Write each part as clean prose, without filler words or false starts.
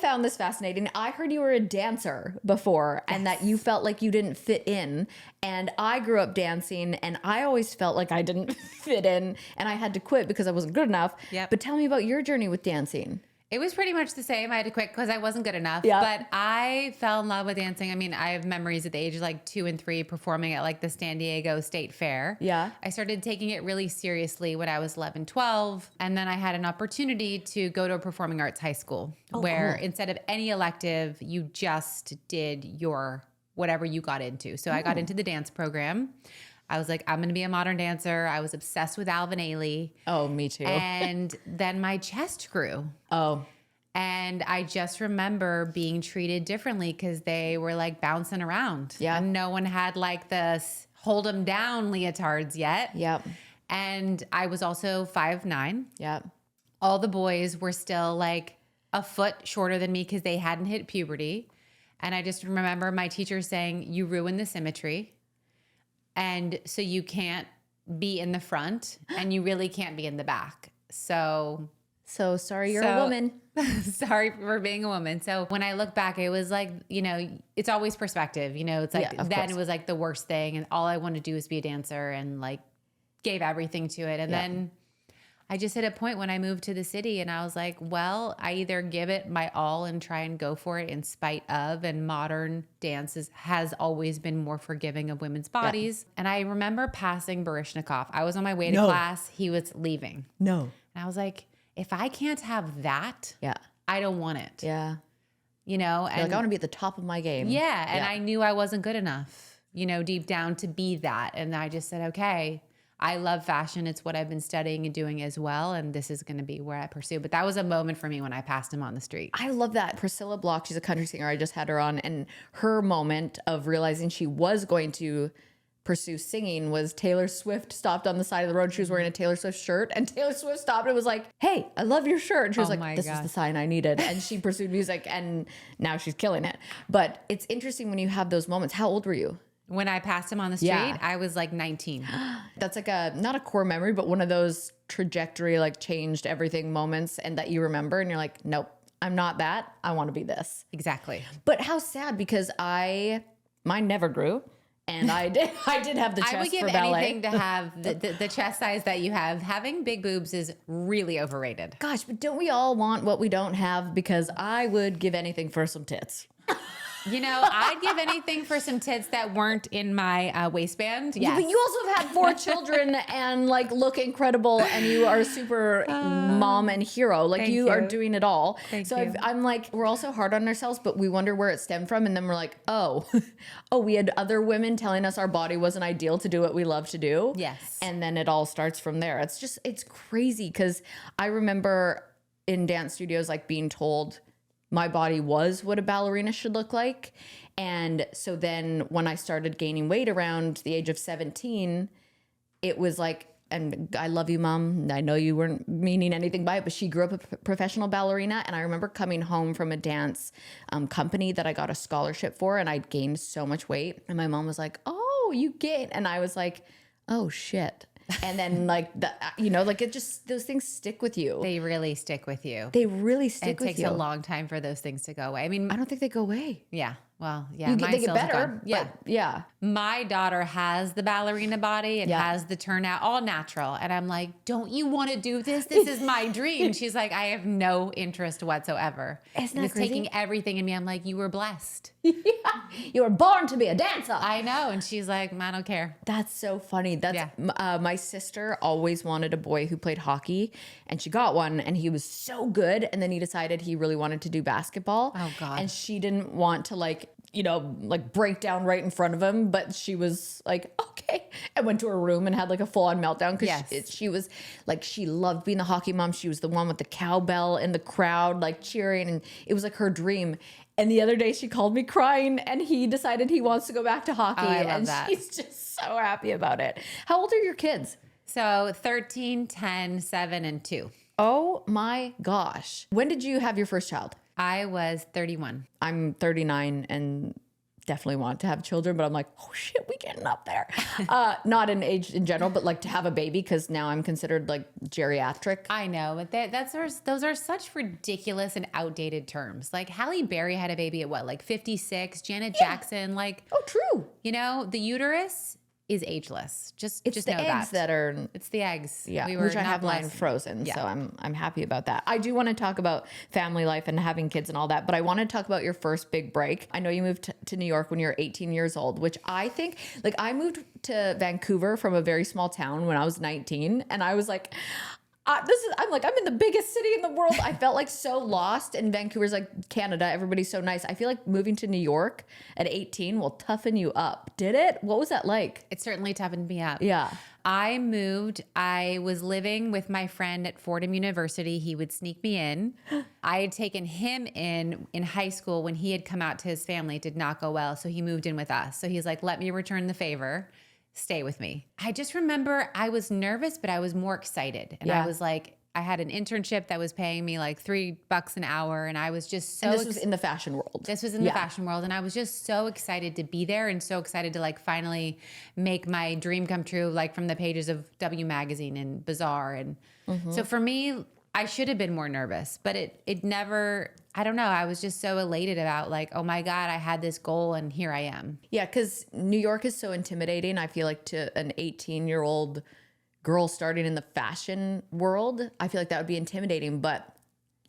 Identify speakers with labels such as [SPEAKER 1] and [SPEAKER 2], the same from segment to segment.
[SPEAKER 1] found this fascinating. I heard you were a dancer before and that you felt like you didn't fit in. And I grew up dancing and I always felt like I didn't fit in and I had to quit because I wasn't good enough.
[SPEAKER 2] Yep.
[SPEAKER 1] But tell me about your journey with dancing.
[SPEAKER 2] It was pretty much the same. I had to quit because I wasn't good enough.
[SPEAKER 1] Yeah.
[SPEAKER 2] But I fell in love with dancing. I mean, I have memories at the age of like 2 and 3 performing at like the San Diego State Fair.
[SPEAKER 1] Yeah.
[SPEAKER 2] I started taking it really seriously when I was 11, 12. And then I had an opportunity to go to a performing arts high school where instead of any elective, you just did your whatever you got into. So I got into the dance program. I was like, I'm going to be a modern dancer. I was obsessed with Alvin Ailey.
[SPEAKER 1] Oh, me too.
[SPEAKER 2] And then my chest grew.
[SPEAKER 1] Oh.
[SPEAKER 2] And I just remember being treated differently because they were like bouncing around.
[SPEAKER 1] Yeah.
[SPEAKER 2] And no one had like the hold them down leotards yet.
[SPEAKER 1] Yep.
[SPEAKER 2] And I was also 5'9".
[SPEAKER 1] Yep.
[SPEAKER 2] All the boys were still like a foot shorter than me because they hadn't hit puberty. And I just remember my teacher saying, you ruin the symmetry. And so you can't be in the front and you really can't be in the back. So
[SPEAKER 1] sorry you're a woman.
[SPEAKER 2] Sorry for being a woman. So when I look back, it was like, you know, it's always perspective. You know, it's like then it was like the worst thing. And all I want to do is be a dancer and like gave everything to it. And then I just hit a point when I moved to the city and I was like, well, I either give it my all and try and go for it in spite of, and modern dance has always been more forgiving of women's bodies. And I remember passing Barishnikov. I was on my way to class. He was leaving.
[SPEAKER 1] No.
[SPEAKER 2] And I was like, if I can't have that,
[SPEAKER 1] Yeah.
[SPEAKER 2] I don't want it.
[SPEAKER 1] Yeah.
[SPEAKER 2] You know, and
[SPEAKER 1] You're like, I want to be at the top of my game.
[SPEAKER 2] yeah. And I knew I wasn't good enough, you know, deep down to be that. And I just said, okay, I love fashion. It's what I've been studying and doing as well. And this is going to be where I pursue. But that was a moment for me when I passed him on the street.
[SPEAKER 1] I love that. Priscilla Block, she's a country singer. I just had her on. And her moment of realizing she was going to pursue singing was Taylor Swift stopped on the side of the road. She was wearing a Taylor Swift shirt. And Taylor Swift stopped and was like, hey, I love your shirt. And she was like, this is the sign I needed. And she pursued music. And now she's killing it. But it's interesting when you have those moments. How old were you?
[SPEAKER 2] When I passed him on the street, I was like 19.
[SPEAKER 1] That's like not a core memory, but one of those trajectory, like changed everything moments and that you remember and you're like, nope, I'm not that. I want to be this.
[SPEAKER 2] Exactly.
[SPEAKER 1] But how sad, because mine never grew. And I did have the chest for ballet.
[SPEAKER 2] I would give anything to have the chest size that you have. Having big boobs is really overrated.
[SPEAKER 1] Gosh, but don't we all want what we don't have? Because I would give anything for some tits.
[SPEAKER 2] You know, I'd give anything for some tits that weren't in my waistband. Yes.
[SPEAKER 1] Yeah, but you also have had 4 children and like look incredible and you are a super mom and hero. Like you are doing it all.
[SPEAKER 2] Thank you.
[SPEAKER 1] I'm like, we're also hard on ourselves, but we wonder where it stemmed from. And then we're like, oh, we had other women telling us our body wasn't ideal to do what we love to do.
[SPEAKER 2] Yes.
[SPEAKER 1] And then it all starts from there. It's crazy because I remember in dance studios, like being told my body was what a ballerina should look like. And so then when I started gaining weight around the age of 17, it was like, and I love you, Mom. I know you weren't meaning anything by it, but she grew up a professional ballerina. And I remember coming home from a dance company that I got a scholarship for, and I'd gained so much weight. And my mom was like, oh, you gained. And I was like, oh, shit. And then like, like it just, those things stick with you.
[SPEAKER 2] They really stick with you.
[SPEAKER 1] They really stick with you.
[SPEAKER 2] It takes a long time for those things to go away. I mean,
[SPEAKER 1] I don't think they go away.
[SPEAKER 2] Yeah. Well, yeah.
[SPEAKER 1] They get better.
[SPEAKER 2] Yeah.
[SPEAKER 1] Yeah.
[SPEAKER 2] My daughter has the ballerina body and has the turnout, all natural. And I'm like, don't you want to do this? This is my dream. She's like, I have no interest whatsoever.
[SPEAKER 1] Isn't that
[SPEAKER 2] it's
[SPEAKER 1] crazy?
[SPEAKER 2] Taking everything in me. I'm like, you were blessed.
[SPEAKER 1] You were born to be a dancer.
[SPEAKER 2] I know. And she's like, I don't care.
[SPEAKER 1] That's so funny. My sister always wanted a boy who played hockey, and she got one, and he was so good. And then he decided he really wanted to do basketball.
[SPEAKER 2] Oh God.
[SPEAKER 1] And she didn't want to like break down right in front of him, but she was like, okay, and went to her room and had like a full-on meltdown because she was like, she loved being the hockey mom. She was the one with the cowbell in the crowd, like cheering, and it was like her dream. And the other day she called me crying, and he decided he wants to go back to hockey.
[SPEAKER 2] Oh, I love
[SPEAKER 1] and
[SPEAKER 2] that.
[SPEAKER 1] She's just so happy about it. How old are your kids?
[SPEAKER 2] So 13, 10, 7, and 2.
[SPEAKER 1] Oh my gosh. When did you have your first child?
[SPEAKER 2] I was 31.
[SPEAKER 1] I'm 39 and definitely want to have children, but I'm like, oh shit, we getting up there. Not in age in general, but like to have a baby, because now I'm considered like geriatric.
[SPEAKER 2] I know, but those are such ridiculous and outdated terms. Like Halle Berry had a baby at what, like 56? Janet Jackson, like,
[SPEAKER 1] oh, true.
[SPEAKER 2] You know, the uterus is ageless. Just
[SPEAKER 1] the
[SPEAKER 2] know
[SPEAKER 1] eggs that are.
[SPEAKER 2] It's the eggs.
[SPEAKER 1] Yeah,
[SPEAKER 2] we were
[SPEAKER 1] which I
[SPEAKER 2] not
[SPEAKER 1] have mine
[SPEAKER 2] blessed.
[SPEAKER 1] frozen,
[SPEAKER 2] Yeah.
[SPEAKER 1] so I'm happy about that. I do want to talk about family life and having kids and all that, but I want to talk about your first big break. I know you moved to New York when you were 18 years old, which I think, like, I moved to Vancouver from a very small town when I was 19, and I was like, I'm in the biggest city in the world. I felt like so lost, and Vancouver's like Canada. Everybody's so nice. I feel like moving to New York at 18 will toughen you up. Did it? What was that like?
[SPEAKER 2] It certainly toughened me up.
[SPEAKER 1] Yeah.
[SPEAKER 2] I was living with my friend at Fordham University. He would sneak me in. I had taken him in high school when he had come out to his family. It did not go well. So he moved in with us. So he's like, let me return the favor. Stay with me. I just remember I was nervous, but I was more excited. And I was like, I had an internship that was paying me like $3 an hour. And I was just so
[SPEAKER 1] And this was in the fashion world.
[SPEAKER 2] This was in the fashion world. And I was just so excited to be there and so excited to like finally make my dream come true, like from the pages of W Magazine and Bazaar. And so for me, I should have been more nervous, but it never, I don't know. I was just so elated about like, oh my God, I had this goal and here I am.
[SPEAKER 1] Yeah, because New York is so intimidating. I feel like to an 18-year-old girl starting in the fashion world, I feel like that would be intimidating. But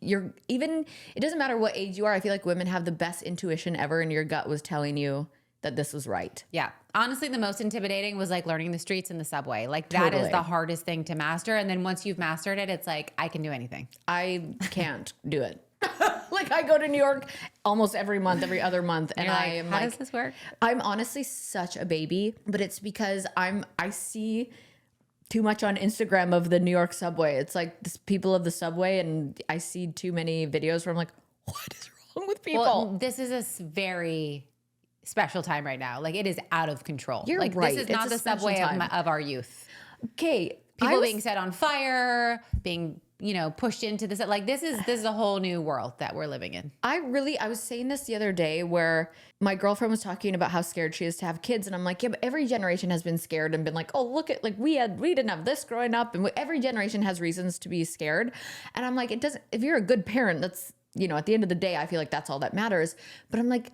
[SPEAKER 1] it doesn't matter what age you are. I feel like women have the best intuition ever, and your gut was telling you that this was right.
[SPEAKER 2] Yeah. Honestly, the most intimidating was like learning the streets and the subway. Like that is the hardest thing to master. And then once you've mastered it, it's like, I can do anything.
[SPEAKER 1] I can't do it. Like I go to New York almost every month, every other month. And I am
[SPEAKER 2] how does this work?
[SPEAKER 1] I'm honestly such a baby, but it's because I see too much on Instagram of the New York subway. It's like this people of the subway, and I see too many videos where I'm like, what is wrong with people?
[SPEAKER 2] Well, this is a very special time right now. Like it is out of control.
[SPEAKER 1] You're
[SPEAKER 2] like
[SPEAKER 1] right.
[SPEAKER 2] This is
[SPEAKER 1] It's
[SPEAKER 2] not
[SPEAKER 1] a
[SPEAKER 2] the
[SPEAKER 1] special
[SPEAKER 2] subway
[SPEAKER 1] time.
[SPEAKER 2] of our youth.
[SPEAKER 1] Okay.
[SPEAKER 2] People being set on fire, being, pushed into this. Like this is a whole new world that we're living in.
[SPEAKER 1] I was saying this the other day where my girlfriend was talking about how scared she is to have kids. And I'm like, yeah, but every generation has been scared and been like, oh, look at, like we didn't have this growing up. And every generation has reasons to be scared. And I'm like, if you're a good parent, that's, at the end of the day, I feel like that's all that matters. But I'm like,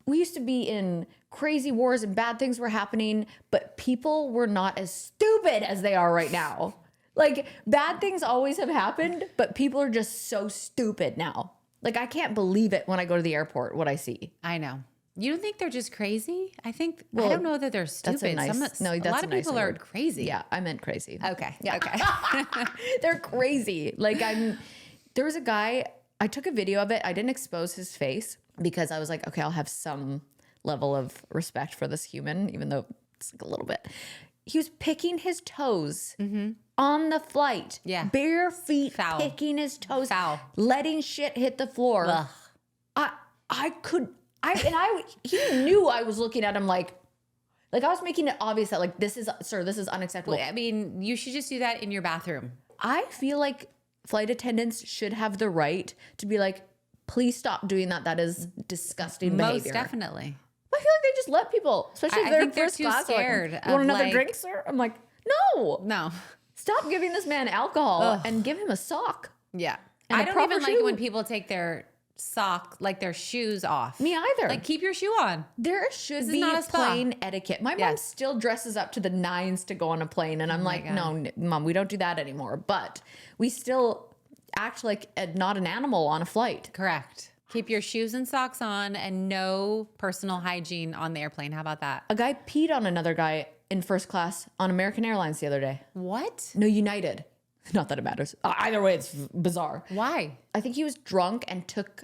[SPEAKER 1] we used to be in crazy wars and bad things were happening, but people were not as stupid as they are right now. Like bad things always have happened, but people are just so stupid now. Like I can't believe it when I go to the airport, what I see.
[SPEAKER 2] I know. You don't think they're just crazy? I don't know that they're stupid.
[SPEAKER 1] A lot
[SPEAKER 2] of people are crazy.
[SPEAKER 1] Yeah, I meant crazy.
[SPEAKER 2] Okay.
[SPEAKER 1] Yeah.
[SPEAKER 2] Okay.
[SPEAKER 1] They're crazy. Like there was a guy, I took a video of it. I didn't expose his face because I was like, okay, I'll have some level of respect for this human, even though it's like a little bit. He was picking his toes on the flight.
[SPEAKER 2] Yeah.
[SPEAKER 1] Bare feet,
[SPEAKER 2] Foul.
[SPEAKER 1] picking his toes.
[SPEAKER 2] Foul.
[SPEAKER 1] Letting shit hit the floor.
[SPEAKER 2] Ugh.
[SPEAKER 1] He knew I was looking at him like I was making it obvious that like, this is unacceptable.
[SPEAKER 2] I mean, you should just do that in your bathroom.
[SPEAKER 1] I feel like flight attendants should have the right to be like, please stop doing that. That is disgusting behavior.
[SPEAKER 2] Most definitely.
[SPEAKER 1] I feel like they just let people, especially if they're in first
[SPEAKER 2] too
[SPEAKER 1] class.
[SPEAKER 2] Scared
[SPEAKER 1] like, you want another
[SPEAKER 2] like,
[SPEAKER 1] drink, sir? I'm like, no.
[SPEAKER 2] No.
[SPEAKER 1] Stop giving this man alcohol and give him a sock.
[SPEAKER 2] Yeah.
[SPEAKER 1] And
[SPEAKER 2] I
[SPEAKER 1] a
[SPEAKER 2] don't
[SPEAKER 1] proper
[SPEAKER 2] even like
[SPEAKER 1] shoe.
[SPEAKER 2] it when people take their their shoes off.
[SPEAKER 1] Me either.
[SPEAKER 2] Like keep your shoe on.
[SPEAKER 1] There should be
[SPEAKER 2] not a spa.
[SPEAKER 1] plane etiquette. My mom still dresses up to the nines to go on a plane. And I'm like, no, Mom, we don't do that anymore. But we still act like not an animal on a flight.
[SPEAKER 2] Correct. Keep your shoes and socks on and no personal hygiene on the airplane. How about that?
[SPEAKER 1] A guy peed on another guy in first class on American Airlines the other day.
[SPEAKER 2] What?
[SPEAKER 1] No, United. Not that it matters. Either way, it's bizarre.
[SPEAKER 2] Why?
[SPEAKER 1] I think he was drunk and took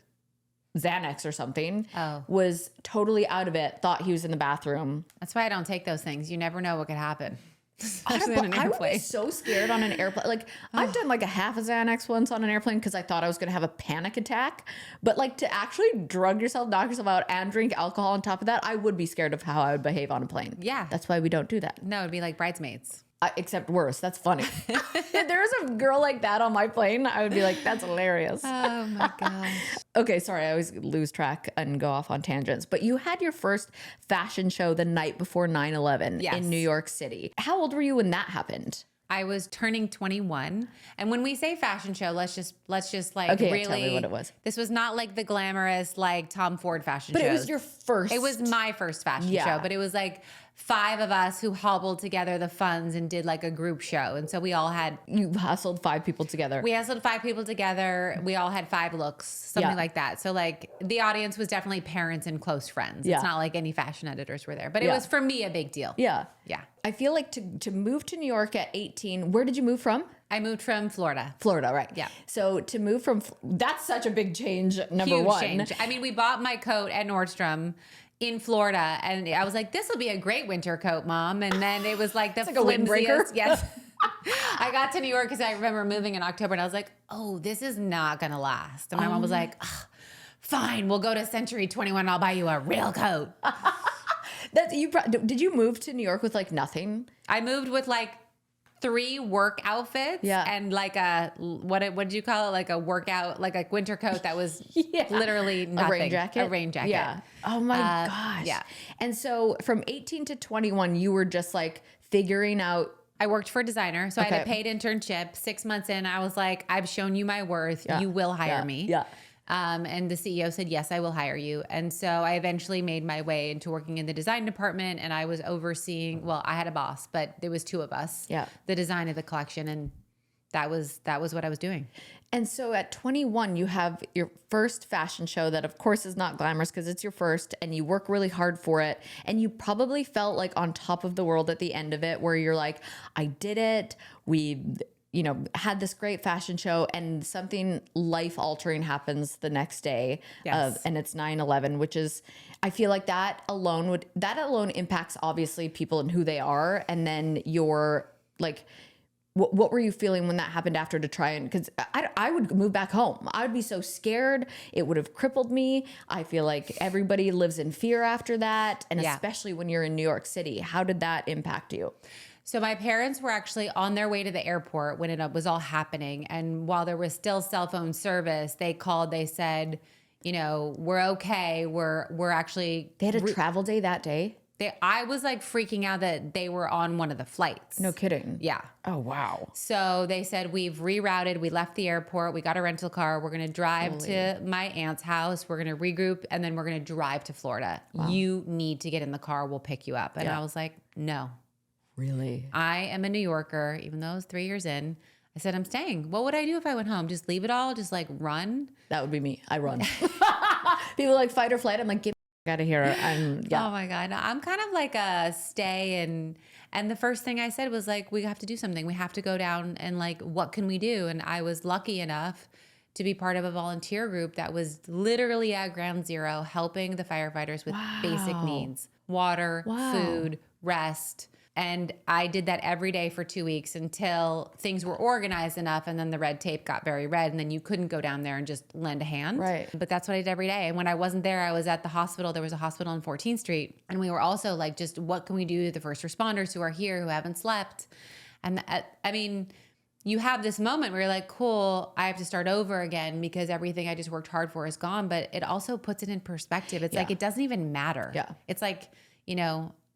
[SPEAKER 1] Xanax or something.
[SPEAKER 2] Oh.
[SPEAKER 1] Was totally out of it. Thought he was in the bathroom.
[SPEAKER 2] That's why I don't take those things. You never know what could happen.
[SPEAKER 1] I
[SPEAKER 2] Especially on an
[SPEAKER 1] would be
[SPEAKER 2] airplane.
[SPEAKER 1] so scared on an airplane. Like I've done like a half a Xanax once on an airplane because I thought I was going to have a panic attack. But like to actually drug yourself, knock yourself out, and drink alcohol on top of that, I would be scared of how I would behave on a plane.
[SPEAKER 2] Yeah.
[SPEAKER 1] That's why we don't do that.
[SPEAKER 2] No, it'd be like Bridesmaids.
[SPEAKER 1] Except worse. That's funny. If there was a girl like that on my plane, I would be like, that's hilarious.
[SPEAKER 2] Oh my gosh.
[SPEAKER 1] Okay, sorry, I always lose track and go off on tangents. But you had your first fashion show the night before 9/11
[SPEAKER 2] Yes.
[SPEAKER 1] in New York City. How old were you when that happened?
[SPEAKER 2] I was turning 21. And when we say fashion show, let's just like
[SPEAKER 1] Okay,
[SPEAKER 2] really
[SPEAKER 1] tell me what it was.
[SPEAKER 2] This was not like the glamorous like Tom Ford fashion
[SPEAKER 1] But
[SPEAKER 2] shows.
[SPEAKER 1] it was your first.
[SPEAKER 2] It was my first fashion
[SPEAKER 1] Yeah.
[SPEAKER 2] show, but it was like 5 of us who hobbled together the funds and did like a group show. And so we all had
[SPEAKER 1] You hustled 5 people together.
[SPEAKER 2] We hustled 5 people together. We all had 5 looks, something
[SPEAKER 1] Yeah.
[SPEAKER 2] like that. So like the audience was definitely parents and close friends.
[SPEAKER 1] Yeah.
[SPEAKER 2] It's not like any fashion editors were there, but it
[SPEAKER 1] Yeah.
[SPEAKER 2] was for me a big deal.
[SPEAKER 1] Yeah.
[SPEAKER 2] Yeah.
[SPEAKER 1] I feel like to move to New York at 18, where did you move from?
[SPEAKER 2] I moved from Florida.
[SPEAKER 1] Florida, right?
[SPEAKER 2] Yeah.
[SPEAKER 1] So to move from, that's such a big change, number
[SPEAKER 2] Huge
[SPEAKER 1] one.
[SPEAKER 2] change. I mean, we bought my coat at Nordstrom in Florida, and I was like, this will be a great winter coat, Mom. And then it was like the
[SPEAKER 1] like a windbreaker.
[SPEAKER 2] flimsiest. Yes. I got to New York because I remember moving in October, and I was like, oh, this is not going to last. And my mom was like, "Ugh, fine, we'll go to Century 21. I'll buy you a real coat.
[SPEAKER 1] Did you move to New York with like nothing?
[SPEAKER 2] I moved with like 3 work outfits
[SPEAKER 1] Yeah.
[SPEAKER 2] and like a, what did you call it? Like a workout, like a winter coat that was
[SPEAKER 1] Yeah.
[SPEAKER 2] literally nothing.
[SPEAKER 1] A rain jacket?
[SPEAKER 2] A rain jacket.
[SPEAKER 1] Yeah. Oh my gosh.
[SPEAKER 2] yeah.
[SPEAKER 1] And so from 18 to 21, you were just like figuring out.
[SPEAKER 2] I worked for a designer. So I had a
[SPEAKER 1] Okay.
[SPEAKER 2] paid internship. 6 months in, I was like, I've shown you my worth. You will hire me.
[SPEAKER 1] Yeah.
[SPEAKER 2] And the CEO said, yes, I will hire you. And so I eventually made my way into working in the design department, and I was overseeing, well, I had a boss, but there was 2 of us,
[SPEAKER 1] Yeah.
[SPEAKER 2] the design of the collection. And that was what I was doing.
[SPEAKER 1] And so at 21, you have your first fashion show that, of course, is not glamorous because it's your first, and you work really hard for it. And you probably felt like on top of the world at the end of it, where you're like, I did it. We, had this great fashion show, and something life altering happens the next day.
[SPEAKER 2] Yes.
[SPEAKER 1] And it's 9/11, which is, I feel like that alone impacts obviously people and who they are. And then you're like, what were you feeling when that happened after, to try and, because I would move back home. I would be so scared. It would have crippled me. I feel like everybody lives in fear after that. And
[SPEAKER 2] Yeah.
[SPEAKER 1] especially when you're in New York City, how did that impact you?
[SPEAKER 2] So my parents were actually on their way to the airport when it was all happening. And while there was still cell phone service, they called, they said, we're okay. We're actually,
[SPEAKER 1] They had a travel day that day?
[SPEAKER 2] I was like freaking out that they were on one of the flights.
[SPEAKER 1] No kidding.
[SPEAKER 2] Yeah.
[SPEAKER 1] Oh, wow.
[SPEAKER 2] So they said, we've rerouted. We left the airport. We got a rental car. We're going to drive to my aunt's house. We're going to regroup, and then we're going to drive to Florida. Wow. You need to get in the car. We'll pick you up. And I was like, no.
[SPEAKER 1] Really?
[SPEAKER 2] I am a New Yorker, even though I was 3 years in. I said, I'm staying. What would I do if I went home? Just leave it all? Just like run?
[SPEAKER 1] That would be me. I run. People like fight or flight. I'm like, get me out of here.
[SPEAKER 2] Oh my God. I'm kind of like a stay. And the first thing I said was like, we have to do something. We have to go down and like, what can we do? And I was lucky enough to be part of a volunteer group that was literally at ground zero, helping the firefighters with basic needs, water, food, rest. And I did that every day for 2 weeks until things were organized enough, and then the red tape got very red, and then you couldn't go down there and just lend a hand.
[SPEAKER 1] Right.
[SPEAKER 2] But that's what I did every day. And when I wasn't there, I was at the hospital. There was a hospital on 14th Street. And we were also like, just what can we do to the first responders who are here, who haven't slept? And I mean, you have this moment where you're like, cool, I have to start over again because everything I just worked hard for is gone. But it also puts it in perspective. It's like, it doesn't even matter.
[SPEAKER 1] Yeah.
[SPEAKER 2] It's like,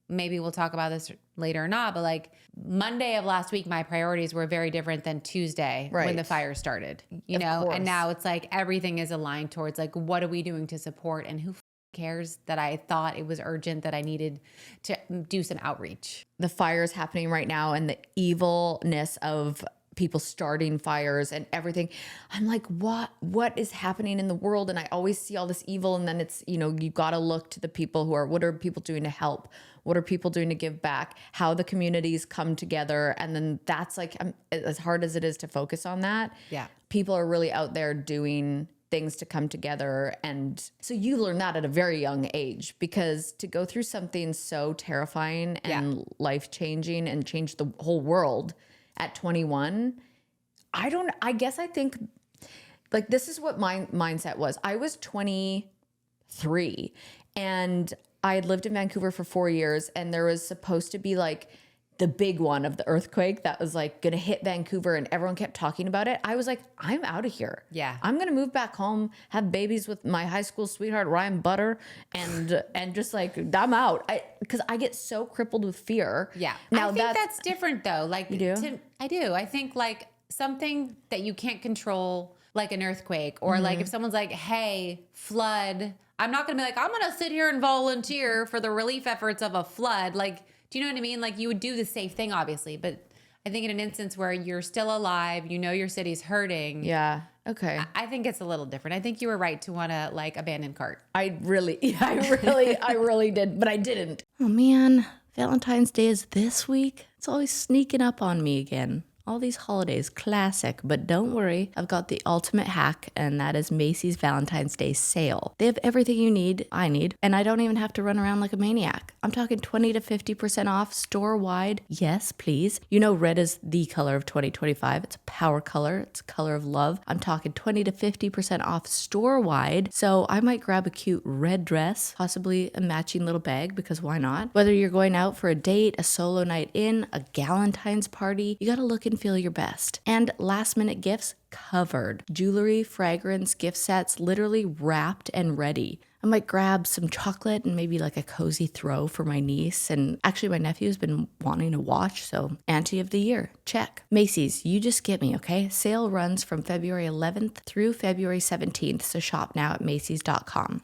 [SPEAKER 2] maybe we'll talk about this later or not, but like Monday of last week, my priorities were very different than Tuesday when the fire started, and now it's like everything is aligned towards like, what are we doing to support, and who cares that I thought it was urgent that I needed to do some outreach.
[SPEAKER 1] The fires happening right now and the evilness of people starting fires and everything. I'm like, what is happening in the world? And I always see all this evil. And then it's, you got to look to the people what are people doing to help? What are people doing to give back? How the communities come together. And then that's like, as hard as it is to focus on that.
[SPEAKER 2] Yeah.
[SPEAKER 1] People are really out there doing things to come together. And so you learn that at a very young age, because to go through something so terrifying and life-changing and change the whole world at 21, I guess I think like this is what my mindset was. I was 23 and I had lived in Vancouver for 4 years, and there was supposed to be like the big one of the earthquake that was like going to hit Vancouver and everyone kept talking about it, I was like, I'm out of here.
[SPEAKER 2] Yeah.
[SPEAKER 1] I'm going to move back home, have babies with my high school sweetheart, Ryan Butter, and just like, I'm out. Because I get so crippled with fear.
[SPEAKER 2] Yeah.
[SPEAKER 1] Now
[SPEAKER 2] I think that's different though. Like,
[SPEAKER 1] you do?
[SPEAKER 2] I do. I think like something that you can't control, like an earthquake, or like if someone's like, hey, flood, I'm not going to be like, I'm going to sit here and volunteer for the relief efforts of a flood. Like, do you know what I mean? Like you would do the safe thing, obviously, but I think in an instance where you're still alive, you know, your city's hurting.
[SPEAKER 1] Yeah. Okay.
[SPEAKER 2] I think it's a little different. I think you were right to want to like abandon cart.
[SPEAKER 1] I really did, but I didn't. Oh man, Valentine's Day is this week. It's always sneaking up on me again. All these holidays, classic, but don't worry, I've got the ultimate hack, and that is Macy's Valentine's Day sale. They have everything you need, I need, and I don't even have to run around like a maniac. I'm talking 20 to 50% off store-wide. Yes, please. You know red is the color of 2025. It's a power color. It's a color of love. I'm talking 20 to 50% off store-wide, so I might grab a cute red dress, possibly a matching little bag, because why not? Whether you're going out for a date, a solo night in, a Galentine's party, you gotta look and feel your best. And last minute gifts covered. Jewelry, fragrance, gift sets, literally wrapped and ready. I might grab some chocolate and maybe like a cozy throw for my niece. And actually my nephew's been wanting to watch, so Auntie of the Year, check. Macy's, you just get me, okay? Sale runs from February 11th through February 17th, so shop now at Macys.com.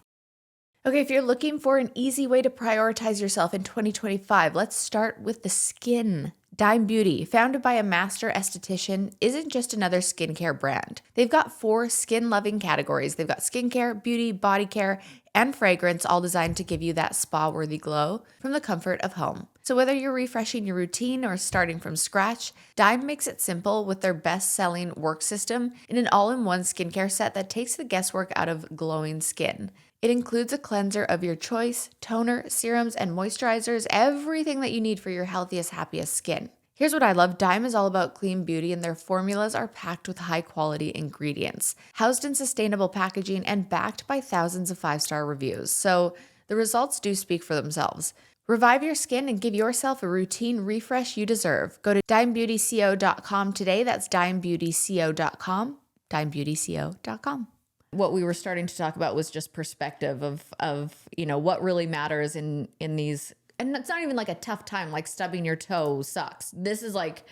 [SPEAKER 1] Okay, if you're looking for an easy way to prioritize yourself in 2025, let's start with the skin. Dime Beauty, founded by a master esthetician, isn't just another skincare brand. They've got 4 skin-loving categories. They've got skincare, beauty, body care, and fragrance, all designed to give you that spa-worthy glow from the comfort of home. So whether you're refreshing your routine or starting from scratch, Dime makes it simple with their best-selling work system in an all-in-one skincare set that takes the guesswork out of glowing skin. It includes a cleanser of your choice, toner, serums, and moisturizers, everything that you need for your healthiest, happiest skin. Here's what I love. Dime is all about clean beauty, and their formulas are packed with high-quality ingredients, housed in sustainable packaging, and backed by thousands of 5-star reviews. So the results do speak for themselves. Revive your skin and give yourself a routine refresh you deserve. Go to dimebeautyco.com today. That's dimebeautyco.com, dimebeautyco.com. What we were starting to talk about was just perspective of you know, what really matters in these, and it's not even like a tough time, like stubbing your toe sucks. This is like,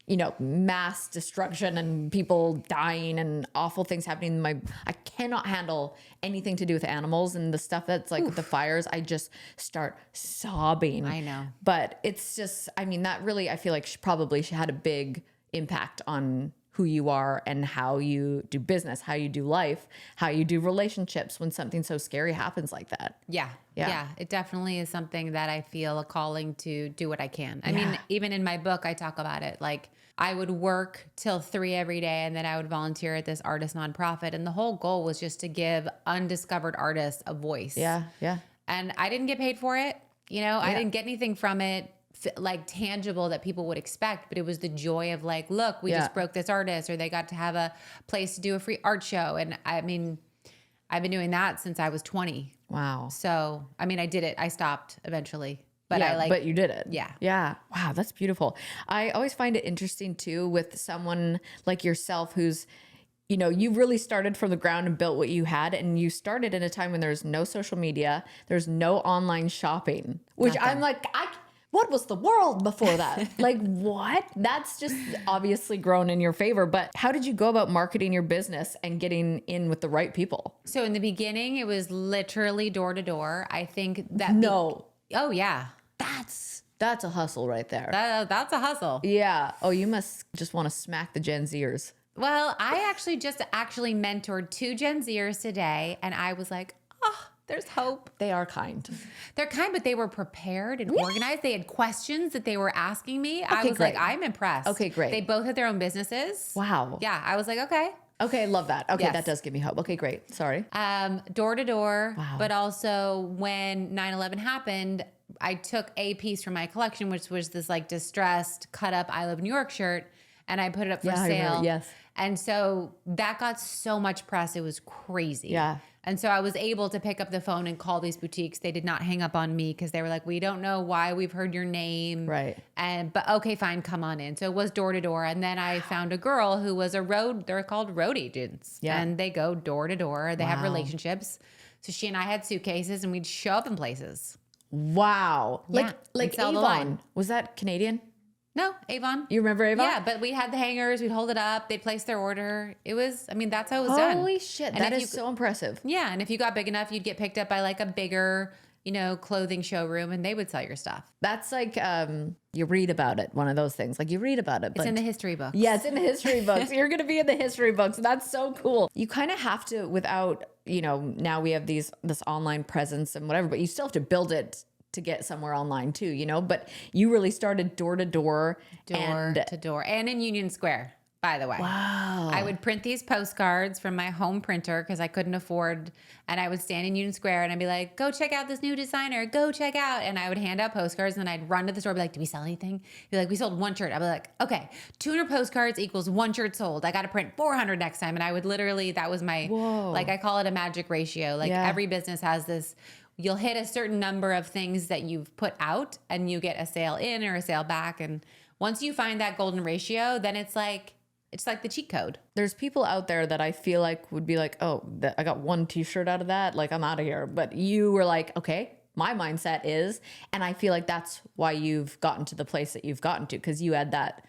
[SPEAKER 1] you know, mass destruction and people dying and awful things happening. I cannot handle anything to do with animals and the stuff that's like with the fires. I just start sobbing.
[SPEAKER 2] I know.
[SPEAKER 1] But it's just, I mean, that really, I feel like she had a big impact on who you are and how you do business, how you do life, how you do relationships when something so scary happens like that.
[SPEAKER 2] Yeah. It definitely is something that I feel a calling to do what I can. I mean, even in my book, I talk about it. Like I would work till 3 every day, and then I would volunteer at this artist nonprofit. And the whole goal was just to give undiscovered artists a voice.
[SPEAKER 1] Yeah.
[SPEAKER 2] And I didn't get paid for it. You know, I didn't get anything from it, like tangible that people would expect, but it was the joy of like, look, we just broke this artist, or they got to have a place to do a free art show. And I mean, I've been doing that since I was 20.
[SPEAKER 1] Wow.
[SPEAKER 2] So, I mean, I did it. I stopped eventually, but
[SPEAKER 1] but you did it.
[SPEAKER 2] Yeah.
[SPEAKER 1] Yeah. Wow. That's beautiful. I always find it interesting too with someone like yourself who's, you know, you really started from the ground and built what you had, and you started in a time when there's no social media, there's no online shopping, which I'm like, what was the world before that? Like, what? That's just obviously grown in your favor. But how did you go about marketing your business and getting in with the right people?
[SPEAKER 2] So in the beginning, it was literally door to door. I think that. Oh, yeah.
[SPEAKER 1] That's a hustle right there.
[SPEAKER 2] That's a hustle.
[SPEAKER 1] Yeah. Oh, you must just want to smack the Gen Zers.
[SPEAKER 2] Well, I actually mentored 2 Gen Zers today, and I was like, oh, there's hope.
[SPEAKER 1] They are kind.
[SPEAKER 2] They're kind, but they were prepared and organized. They had questions that they were asking me. I was
[SPEAKER 1] great.
[SPEAKER 2] like, I'm impressed.
[SPEAKER 1] Okay, great.
[SPEAKER 2] They both had their own businesses.
[SPEAKER 1] Wow.
[SPEAKER 2] Yeah. I was like, okay.
[SPEAKER 1] Okay, love that. Okay,
[SPEAKER 2] Yes.
[SPEAKER 1] that does give me hope. Okay, great. Sorry.
[SPEAKER 2] Door to door.
[SPEAKER 1] Wow.
[SPEAKER 2] But also when 9/11 happened, I took a piece from my collection, which was this like distressed, cut up I Love New York shirt, and I put it up for
[SPEAKER 1] I
[SPEAKER 2] sale.
[SPEAKER 1] remember. Yes.
[SPEAKER 2] And so that got so much press. It was crazy.
[SPEAKER 1] Yeah.
[SPEAKER 2] And so I was able to pick up the phone and call these boutiques. They did not hang up on me because they were like, we don't know why, we've heard your name.
[SPEAKER 1] Right.
[SPEAKER 2] But okay, fine, come on in. So it was door to door. And then I found a girl who was they're called road agents.
[SPEAKER 1] Yeah.
[SPEAKER 2] And they go door to door. They have
[SPEAKER 1] Wow.
[SPEAKER 2] relationships. So she and I had suitcases and we'd show up in places.
[SPEAKER 1] Wow.
[SPEAKER 2] Yeah,
[SPEAKER 1] Like
[SPEAKER 2] and sell the
[SPEAKER 1] Avon.
[SPEAKER 2] line.
[SPEAKER 1] Was that Canadian?
[SPEAKER 2] No, Avon.
[SPEAKER 1] You remember Avon?
[SPEAKER 2] Yeah, but we had the hangers. We'd hold it up. They'd place their order. It was, I mean, that's how it was done.
[SPEAKER 1] Holy shit.
[SPEAKER 2] And
[SPEAKER 1] That
[SPEAKER 2] if
[SPEAKER 1] is so impressive.
[SPEAKER 2] Yeah, and if you got big enough, you'd get picked up by like a bigger, clothing showroom, and they would sell your stuff.
[SPEAKER 1] That's like, you read about it. One of those things. Like you read about it.
[SPEAKER 2] It's in the history books.
[SPEAKER 1] Yeah, it's in the history books. You're going to be in the history books. That's so cool. You kind of have to, without, now we have this online presence and whatever, but you still have to build it to get somewhere online too, but you really started door to door
[SPEAKER 2] to door, and in Union Square, by the way.
[SPEAKER 1] Wow.
[SPEAKER 2] I would print these postcards from my home printer because I couldn't afford, and I would stand in Union Square and I'd be like, go check out this new designer, go check out. And I would hand out postcards and then I'd run to the store and be like, do we sell anything? Be like, we sold one shirt. I'd be like, okay, 200 postcards equals one shirt sold. I got to print 400 next time. And I would literally, that was my, like, I call it a magic ratio. Like every business has this. You'll hit a certain number of things that you've put out and you get a sale in or a sale back. And once you find that golden ratio, then it's like the cheat code.
[SPEAKER 1] There's people out there that I feel like would be like, oh, I got one t-shirt out of that. Like I'm out of here. But you were like, okay, my mindset is, and I feel like that's why you've gotten to the place that you've gotten to, because you had that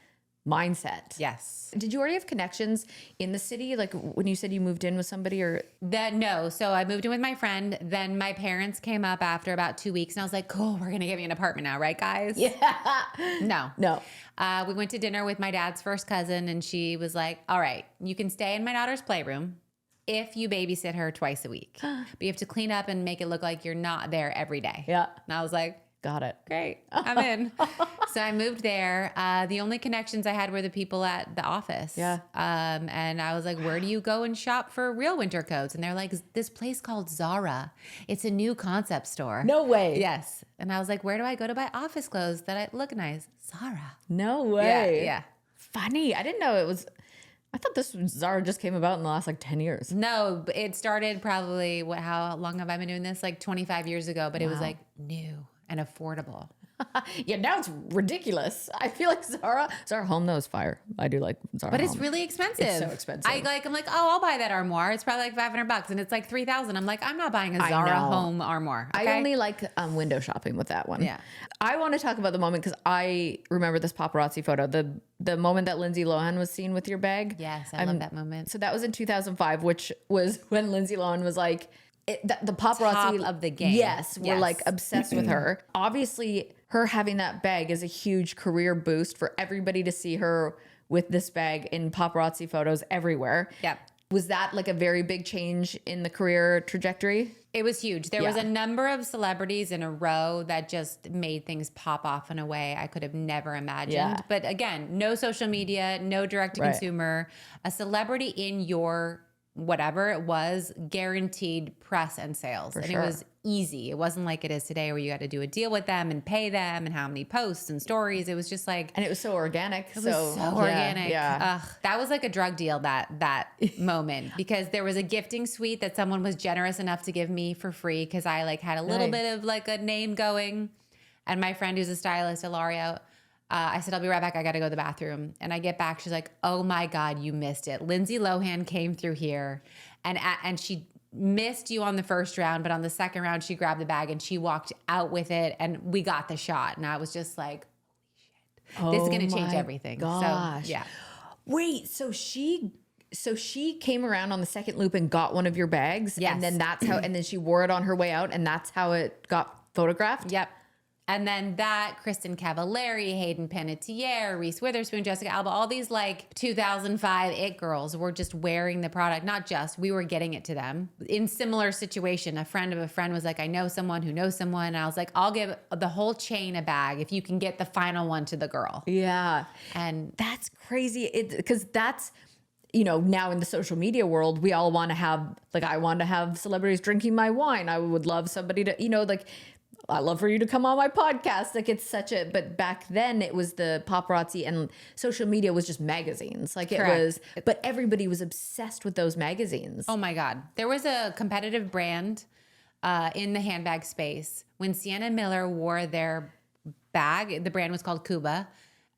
[SPEAKER 1] mindset.
[SPEAKER 2] Yes.
[SPEAKER 1] Did you already have connections in the city? Like when you said you moved in with somebody or?
[SPEAKER 2] No. So I moved in with my friend. Then my parents came up after about 2 weeks and I was like, cool, we're going to get me an apartment now. Right, guys?
[SPEAKER 1] Yeah.
[SPEAKER 2] No. We went to dinner with my dad's first cousin and she was like, all right, you can stay in my daughter's playroom if you babysit her twice a week. But you have to clean up and make it look like you're not there every day.
[SPEAKER 1] Yeah.
[SPEAKER 2] And I was like,
[SPEAKER 1] got it.
[SPEAKER 2] Great. I'm in. So I moved there. The only connections I had were the people at the office.
[SPEAKER 1] Yeah.
[SPEAKER 2] And I was like, where do you go and shop for real winter coats? And they're like, this place called Zara. It's a new concept store.
[SPEAKER 1] No way.
[SPEAKER 2] Yes. And I was like, where do I go to buy office clothes that look nice? Zara.
[SPEAKER 1] No way.
[SPEAKER 2] Yeah.
[SPEAKER 1] Funny. I didn't know it was. I thought this Zara just came about in the last like 10 years.
[SPEAKER 2] No, it started probably, how long have I been doing this? Like 25 years ago, but it was like new and affordable.
[SPEAKER 1] Yeah, now it's ridiculous. I feel like Zara Home though is fire. I do like Zara
[SPEAKER 2] But
[SPEAKER 1] Home.
[SPEAKER 2] it's really expensive.
[SPEAKER 1] It's so expensive.
[SPEAKER 2] I'm like, oh, I'll buy that armoire. It's probably like $500 and it's like $3,000. I'm like, I'm not buying a Zara Home armoire. Okay?
[SPEAKER 1] I only like window shopping with that one.
[SPEAKER 2] Yeah.
[SPEAKER 1] I want to talk about the moment because I remember this paparazzi photo, the moment that Lindsay Lohan was seen with your bag.
[SPEAKER 2] Yes, I love that moment.
[SPEAKER 1] So that was in 2005, which was when Lindsay Lohan was like, the paparazzi
[SPEAKER 2] Top of the game.
[SPEAKER 1] Yes, we're like obsessed with her. Obviously, her having that bag is a huge career boost for everybody to see her with this bag in paparazzi photos everywhere.
[SPEAKER 2] Yep.
[SPEAKER 1] Was that like a very big change in the career trajectory?
[SPEAKER 2] It was huge. There was a number of celebrities in a row that just made things pop off in a way I could have never imagined.
[SPEAKER 1] Yeah.
[SPEAKER 2] But again, no social media, no direct to consumer. A celebrity in your whatever it was guaranteed press and sales. And
[SPEAKER 1] sure.
[SPEAKER 2] it was easy. It wasn't like it is today where you had to do a deal with them and pay them and how many posts and stories. It was just like,
[SPEAKER 1] And it was so organic.
[SPEAKER 2] it was so organic.
[SPEAKER 1] Yeah.
[SPEAKER 2] Ugh, that was like a drug deal, that moment, because there was a gifting suite that someone was generous enough to give me for free because I like had a little bit of like a name going. And my friend who's a stylist, Ilario, I said, I'll be right back. I got to go to the bathroom. And I get back. She's like, oh my God, you missed it. Lindsay Lohan came through here and she missed you on the first round, but on the second round, she grabbed the bag and she walked out with it and we got the shot. And I was just like, holy shit, this is going to change everything.
[SPEAKER 1] Gosh.
[SPEAKER 2] So yeah.
[SPEAKER 1] Wait, so she came around on the second loop and got one of your bags.
[SPEAKER 2] Yes.
[SPEAKER 1] And then and then she wore it on her way out and that's how it got photographed?
[SPEAKER 2] Yep. And then Kristen Cavallari, Hayden Panettiere, Reese Witherspoon, Jessica Alba, all these like 2005 it girls were just wearing the product. Not just, we were getting it to them. In similar situation, a friend of a friend was like, I know someone who knows someone. And I was like, I'll give the whole chain a bag if you can get the final one to the girl.
[SPEAKER 1] Yeah.
[SPEAKER 2] And
[SPEAKER 1] that's crazy. Because that's, now in the social media world, we all want to have, like, I want to have celebrities drinking my wine. I would love somebody to, I'd love for you to come on my podcast. Like it's but back then it was the paparazzi and social media was just magazines. Like but everybody was obsessed with those magazines.
[SPEAKER 2] Oh my God. There was a competitive brand in the handbag space. When Sienna Miller wore their bag, the brand was called Cuba.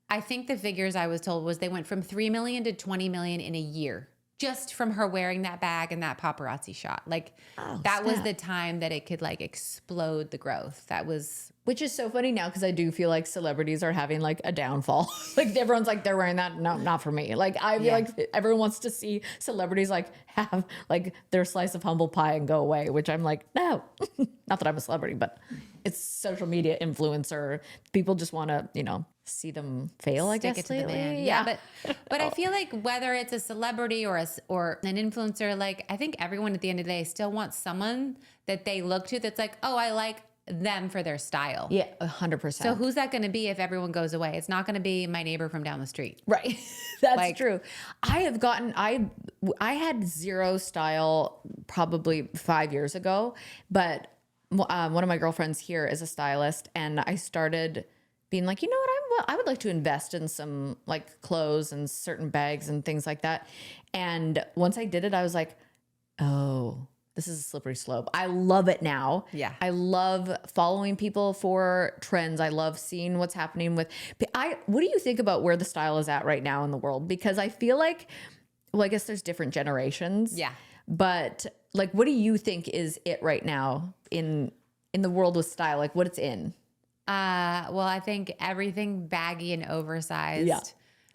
[SPEAKER 2] I think the figures I was told was they went from 3 million to 20 million in a year. Just from her wearing that bag and that paparazzi shot. Like that was the time that it could like explode the growth.
[SPEAKER 1] Which is so funny now because I do feel like celebrities are having like a downfall. Like everyone's like, they're wearing that. No, not for me. Like I feel like everyone wants to see celebrities like have like their slice of humble pie and go away, which I'm like, no, not that I'm a celebrity, but it's social media influencer. People just want to, see them fail, I guess. Lately.
[SPEAKER 2] Yeah. But I feel like whether it's a celebrity or an influencer, like I think everyone at the end of the day still wants someone that they look to that's like, oh, I like them for their style.
[SPEAKER 1] Yeah, 100%.
[SPEAKER 2] So who's that going to be if everyone goes away? It's not going to be my neighbor from down the street.
[SPEAKER 1] Right. That's true. I had zero style probably 5 years ago, but one of my girlfriends here is a stylist and I started being like, you know what, I would like to invest in some like clothes and certain bags and things like that. And once I did it, I was like, oh, this is a slippery slope. I love it now.
[SPEAKER 2] Yeah.
[SPEAKER 1] I love following people for trends. I love seeing what's happening with, what do you think about where the style is at right now in the world? Because I feel like, well, I guess there's different generations.
[SPEAKER 2] Yeah.
[SPEAKER 1] But like, what do you think is it right now in the world with style? Like what it's in?
[SPEAKER 2] Well, I think everything baggy and oversized.
[SPEAKER 1] Yeah.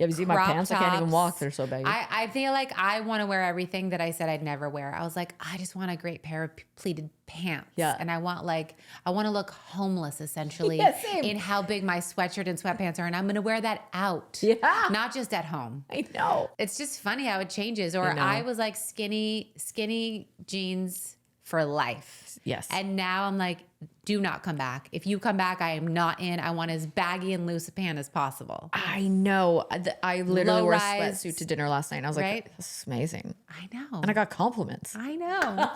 [SPEAKER 1] Have you seen my pants?
[SPEAKER 2] Tops.
[SPEAKER 1] I can't even walk. They're so baggy.
[SPEAKER 2] I feel like I want to wear everything that I said I'd never wear. I was like, I just want a great pair of pleated pants.
[SPEAKER 1] Yeah.
[SPEAKER 2] And I want to look homeless essentially in how big my sweatshirt and sweatpants are. And I'm going to wear that out.
[SPEAKER 1] Yeah.
[SPEAKER 2] Not just at home.
[SPEAKER 1] I know.
[SPEAKER 2] It's just funny how it changes. Or I was like skinny jeans for life.
[SPEAKER 1] Yes.
[SPEAKER 2] And now I'm like, do not come back. If you come back, I am not in. I want as baggy and loose a pant as possible.
[SPEAKER 1] I know. I literally wore a sweatsuit to dinner last night. And I was like, this is amazing.
[SPEAKER 2] I know.
[SPEAKER 1] And I got compliments.
[SPEAKER 2] I know.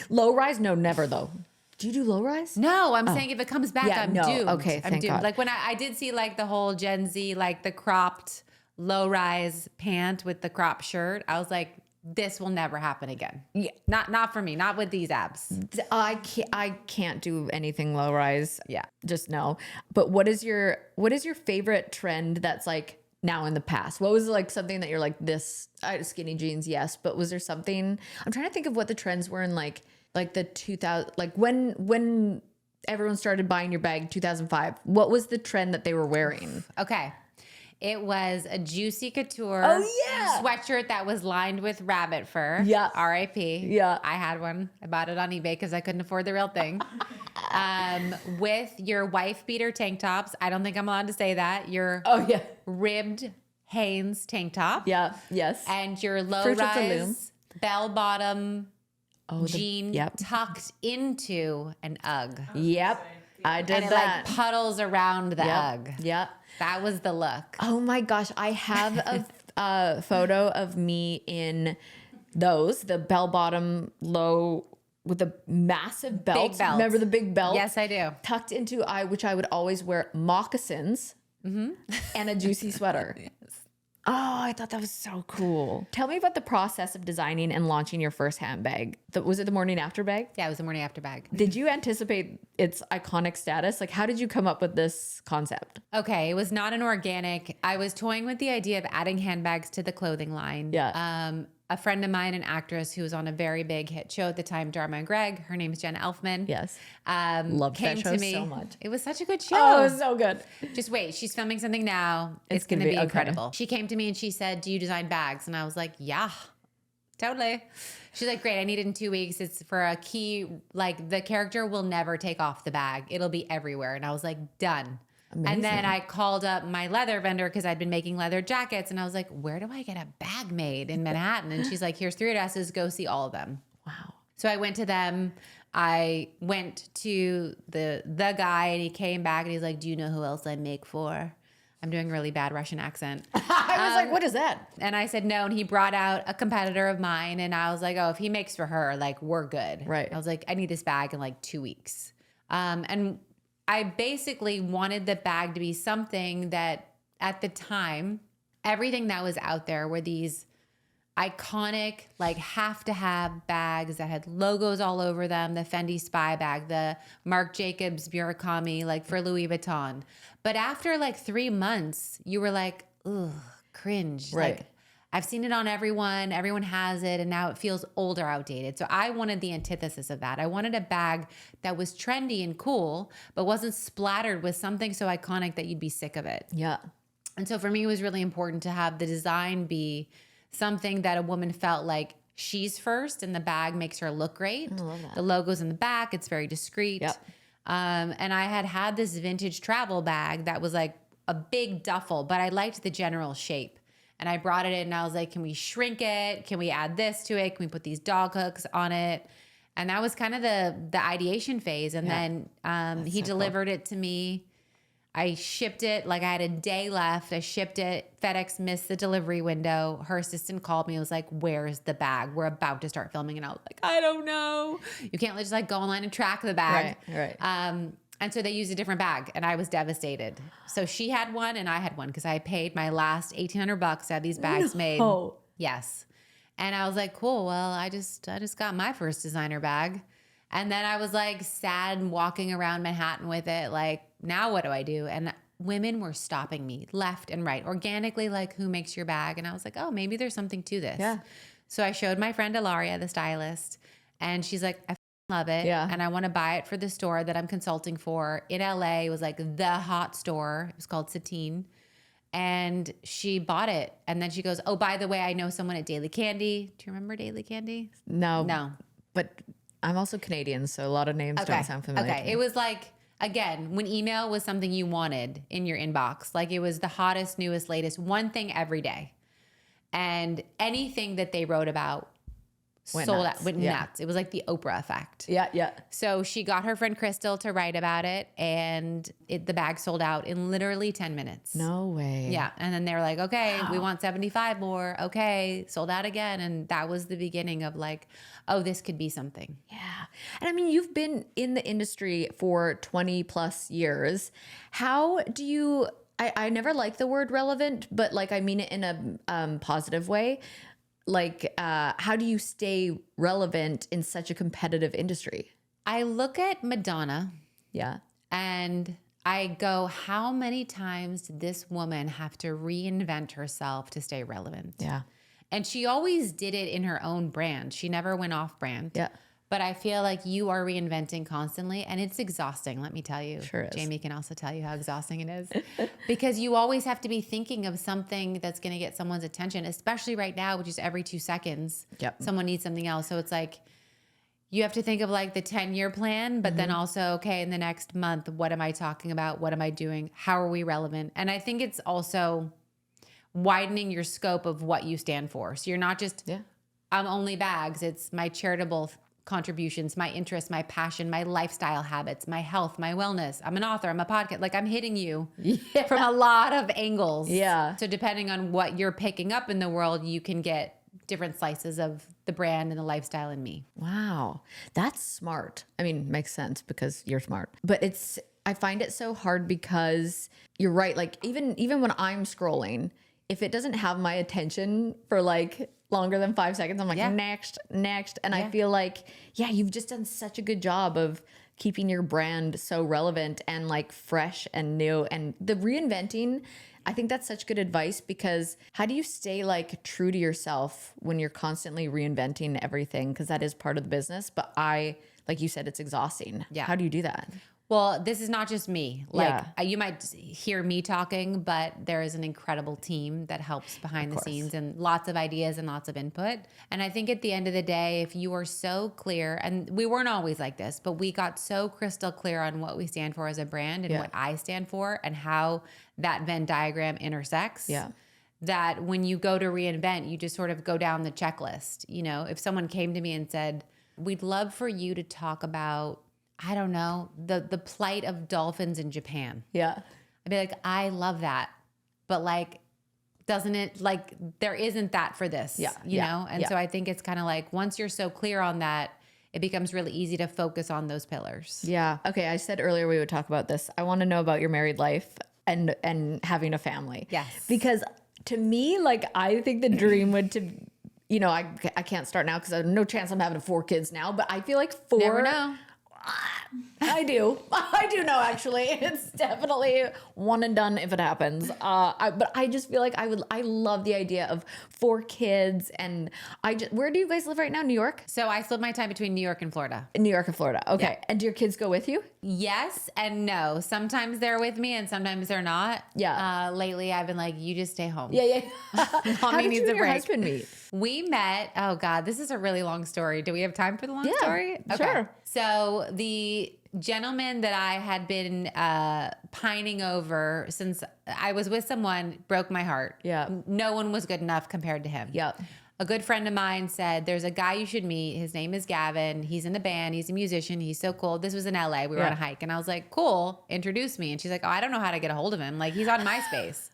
[SPEAKER 1] Low rise? No, never though. Do you do low rise?
[SPEAKER 2] No, I'm saying if it comes back, I'm doomed.
[SPEAKER 1] Okay,
[SPEAKER 2] I'm
[SPEAKER 1] thank
[SPEAKER 2] doomed.
[SPEAKER 1] God.
[SPEAKER 2] Like when I did see like the whole Gen Z, like the cropped low rise pant with the crop shirt, I was like, this will never happen again.
[SPEAKER 1] Yeah.
[SPEAKER 2] Not for me. Not with these abs.
[SPEAKER 1] I can't do anything low rise.
[SPEAKER 2] Yeah.
[SPEAKER 1] Just no. But what is your favorite trend that's like now in the past? What was like something that you're like this skinny jeans? Yes. But was there something, I'm trying to think of what the trends were in like the 2000, like when everyone started buying your bag, 2005, what was the trend that they were wearing?
[SPEAKER 2] Okay. It was a Juicy Couture sweatshirt that was lined with rabbit fur.
[SPEAKER 1] Yeah.
[SPEAKER 2] R.I.P.
[SPEAKER 1] Yeah.
[SPEAKER 2] I had one. I bought it on eBay because I couldn't afford the real thing. With your wife beater tank tops. I don't think I'm allowed to say that. Your ribbed Hanes tank top.
[SPEAKER 1] Yeah. Yes.
[SPEAKER 2] And your low-rise bell bottom jean tucked into an UGG.
[SPEAKER 1] Yep. I did
[SPEAKER 2] and it
[SPEAKER 1] that.
[SPEAKER 2] like puddles around the UGG.
[SPEAKER 1] Yep.
[SPEAKER 2] That was the look.
[SPEAKER 1] Oh my gosh. I have a photo of me in those, the bell bottom low with the massive belt.
[SPEAKER 2] Big belt.
[SPEAKER 1] Remember the big belt?
[SPEAKER 2] Yes, I do.
[SPEAKER 1] Tucked into which I would always wear moccasins and a juicy sweater. Yes. Oh, I thought that was so cool. Tell me about the process of designing and launching your first handbag. Was it the morning after bag?
[SPEAKER 2] Yeah, it was the morning after bag.
[SPEAKER 1] Did you anticipate its iconic status? Like, how did you come up with this concept?
[SPEAKER 2] Okay, it was not an organic. I was toying with the idea of adding handbags to the clothing line.
[SPEAKER 1] Yeah.
[SPEAKER 2] A friend of mine, an actress who was on a very big hit show at the time, Dharma and Greg, her name is Jen Elfman.
[SPEAKER 1] Yes.
[SPEAKER 2] Loved
[SPEAKER 1] that show
[SPEAKER 2] to me.
[SPEAKER 1] so much.
[SPEAKER 2] It was such a good show.
[SPEAKER 1] Oh, it was so good.
[SPEAKER 2] Just wait, she's filming something now. It's going to be incredible. She came to me and she said, do you design bags? And I was like, yeah, totally. She's like, great, I need it in 2 weeks. It's for a key, like the character will never take off the bag. It'll be everywhere. And I was like, done. Amazing. And then I called up my leather vendor because I'd been making leather jackets. And I was like, where do I get a bag made in Manhattan? And she's like, here's 3 addresses. Go see all of them.
[SPEAKER 1] Wow. So
[SPEAKER 2] I went to them. I went to the guy and he came back and he's like, do you know who else I make for? I'm doing a really bad Russian accent.
[SPEAKER 1] I was like, what is that?
[SPEAKER 2] And I said no. And he brought out a competitor of mine. And I was like, oh, if he makes for her, like, we're good.
[SPEAKER 1] Right.
[SPEAKER 2] I was like, I need this bag in like 2 weeks. And I basically wanted the bag to be something that at the time, everything that was out there were these iconic, like have to have bags that had logos all over them, the Fendi Spy bag, the Marc Jacobs Murakami, like for Louis Vuitton. But after like 3 months, you were like, ugh, cringe.
[SPEAKER 1] Right.
[SPEAKER 2] Like I've seen it on everyone has it, and now it feels old or outdated. So I wanted the antithesis of that. I wanted a bag that was trendy and cool, but wasn't splattered with something so iconic that you'd be sick of it.
[SPEAKER 1] Yeah.
[SPEAKER 2] And so for me, it was really important to have the design be something that a woman felt like she's first, and the bag makes her look great.
[SPEAKER 1] I love that.
[SPEAKER 2] The logo's in the back. It's very discreet.
[SPEAKER 1] Yep.
[SPEAKER 2] And I had this vintage travel bag that was like a big duffel, but I liked the general shape. And I brought it in and I was like, can we shrink it? Can we add this to it? Can we put these dog hooks on it? And that was kind of the ideation phase. And then he delivered it to me. I shipped it, like I had a day left. I shipped it. FedEx missed the delivery window. Her assistant called me and was like, where's the bag? We're about to start filming. And I was like, I don't know. You can't just like go online and track the bag.
[SPEAKER 1] Right.
[SPEAKER 2] And so they used a different bag, and I was devastated. So she had one and I had one because I paid my last $1,800 to have these bags made. Yes. And I was like, cool. Well, I just got my first designer bag. And then I was like sad and walking around Manhattan with it. Like, now what do I do? And women were stopping me left and right, organically, like, who makes your bag? And I was like, oh, maybe there's something to this.
[SPEAKER 1] Yeah.
[SPEAKER 2] So I showed my friend Ilaria, the stylist, and she's like, I love it.
[SPEAKER 1] Yeah.
[SPEAKER 2] And I want to buy it for the store that I'm consulting for in LA. It was like the hot store. It was called Satine. And she bought it. And then she goes, oh, by the way, I know someone at Daily Candy. Do you remember Daily Candy?
[SPEAKER 1] No. But I'm also Canadian, so a lot of names don't sound familiar.
[SPEAKER 2] Okay. It was like, again, when email was something you wanted in your inbox, like it was the hottest, newest, latest, one thing every day. And anything that they wrote about went nuts. It was like the Oprah effect.
[SPEAKER 1] Yeah.
[SPEAKER 2] So she got her friend Crystal to write about it, and the bag sold out in literally 10 minutes.
[SPEAKER 1] No way.
[SPEAKER 2] Yeah. And then they were like, okay, we want 75 more. Okay. Sold out again. And that was the beginning of like, oh, this could be something.
[SPEAKER 1] Yeah. And I mean, you've been in the industry for 20 plus years. How do you, I never like the word relevant, but like, I mean it in a positive way. Like, how do you stay relevant in such a competitive industry?
[SPEAKER 2] I look at Madonna.
[SPEAKER 1] Yeah.
[SPEAKER 2] And I go, how many times did this woman have to reinvent herself to stay relevant?
[SPEAKER 1] Yeah.
[SPEAKER 2] And she always did it in her own brand. She never went off brand.
[SPEAKER 1] Yeah.
[SPEAKER 2] But I feel like you are reinventing constantly, and it's exhausting, let me tell you.
[SPEAKER 1] Sure is.
[SPEAKER 2] Jamie can also tell you how exhausting it is. Because you always have to be thinking of something that's going to get someone's attention, especially right now, which is every 2 seconds.
[SPEAKER 1] Yep.
[SPEAKER 2] Someone needs something else. So it's like you have to think of like the 10-year plan, but then also, okay, in the next month, what am I talking about? What am I doing? How are we relevant? And I think it's also widening your scope of what you stand for. So you're not just, I'm only bags. It's my charitable contributions, my interests, my passion, my lifestyle habits, my health, my wellness. I'm an author. I'm a podcast. Like I'm hitting you from a lot of angles.
[SPEAKER 1] Yeah.
[SPEAKER 2] So depending on what you're picking up in the world, you can get different slices of the brand and the lifestyle in me.
[SPEAKER 1] Wow. That's smart. I mean, makes sense because you're smart. But I find it so hard because you're right. Like even when I'm scrolling, if it doesn't have my attention for like longer than 5 seconds, I'm like, next. And I feel like, you've just done such a good job of keeping your brand so relevant and like fresh and new. And the reinventing, I think that's such good advice, because how do you stay like true to yourself when you're constantly reinventing everything? Because that is part of the business. But like you said, it's exhausting.
[SPEAKER 2] Yeah.
[SPEAKER 1] How do you do that?
[SPEAKER 2] Well, this is not just me. Like you might hear me talking, but there is an incredible team that helps behind the scenes, and lots of ideas and lots of input. And I think at the end of the day, if you are so clear, and we weren't always like this, but we got so crystal clear on what we stand for as a brand and what I stand for and how that Venn diagram intersects.
[SPEAKER 1] Yeah.
[SPEAKER 2] That when you go to reinvent, you just sort of go down the checklist. You know, if someone came to me and said, we'd love for you to talk about, I don't know, the plight of dolphins in Japan.
[SPEAKER 1] Yeah.
[SPEAKER 2] I'd be like, I love that. But like, doesn't it, like, there isn't that for this, you know? And so I think it's kind of like, once you're so clear on that, it becomes really easy to focus on those pillars.
[SPEAKER 1] Yeah. Okay. I said earlier we would talk about this. I want to know about your married life and having a family.
[SPEAKER 2] Yes.
[SPEAKER 1] Because to me, like, I think the dream would to, you know, I can't start now because I have no chance I'm having 4 kids now, but I feel like 4.
[SPEAKER 2] Never know.
[SPEAKER 1] I do know, actually. It's definitely one and done if it happens. But I just feel like I love the idea of 4 kids. And where do you guys live right now? New York?
[SPEAKER 2] So I split my time between New York and Florida.
[SPEAKER 1] New York and Florida. Okay.
[SPEAKER 2] Yeah.
[SPEAKER 1] And do your kids go with you?
[SPEAKER 2] Yes and no. Sometimes they're with me and sometimes they're not.
[SPEAKER 1] Yeah.
[SPEAKER 2] Lately I've been like, you just stay home.
[SPEAKER 1] Yeah.
[SPEAKER 2] Mommy
[SPEAKER 1] How did
[SPEAKER 2] needs
[SPEAKER 1] you
[SPEAKER 2] a
[SPEAKER 1] and your
[SPEAKER 2] break.
[SPEAKER 1] husband meet?
[SPEAKER 2] We met, oh God, this is a really long story. Do we have time for the long story? Okay.
[SPEAKER 1] Sure.
[SPEAKER 2] So the gentleman that I had been pining over since I was with someone broke my heart.
[SPEAKER 1] Yeah.
[SPEAKER 2] No one was good enough compared to him.
[SPEAKER 1] Yep.
[SPEAKER 2] A good friend of mine said, there's a guy you should meet. His name is Gavin. He's in the band. He's a musician. He's so cool. This was in LA. We were on a hike. And I was like, cool, introduce me. And she's like, oh, I don't know how to get a hold of him. Like, he's on MySpace.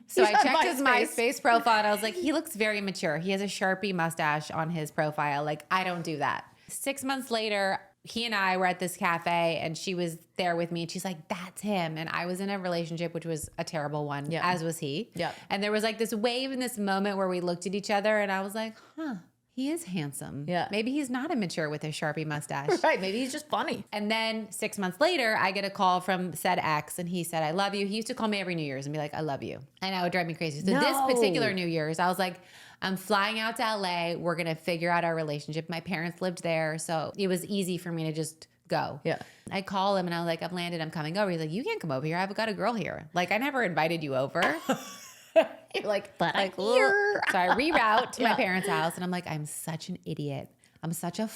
[SPEAKER 2] So I checked his MySpace profile and I was like, he looks very mature. He has a Sharpie mustache on his profile. Like, I don't do that. 6 months later, he and I were at this cafe and she was there with me and she's like, that's him. And I was in a relationship, which was a terrible one, as was he.
[SPEAKER 1] Yep.
[SPEAKER 2] And there was like this wave in this moment where we looked at each other and I was like, huh, he is handsome.
[SPEAKER 1] Yeah.
[SPEAKER 2] Maybe he's not immature with his Sharpie mustache.
[SPEAKER 1] Right. Maybe he's just funny.
[SPEAKER 2] And then 6 months later, I get a call from said ex and he said, I love you. He used to call me every New Year's and be like, I love you. And that would drive me crazy. So this particular New Year's, I was like, I'm flying out to LA. We're going to figure out our relationship. My parents lived there. So it was easy for me to just go.
[SPEAKER 1] Yeah.
[SPEAKER 2] I call him and I was like, I've landed. I'm coming over. He's like, you can't come over here. I've got a girl here. Like, I never invited you over.
[SPEAKER 1] You're like, but
[SPEAKER 2] Like,
[SPEAKER 1] I'm here.
[SPEAKER 2] so I reroute to my parents' house and I'm like, I'm such an idiot. I'm such a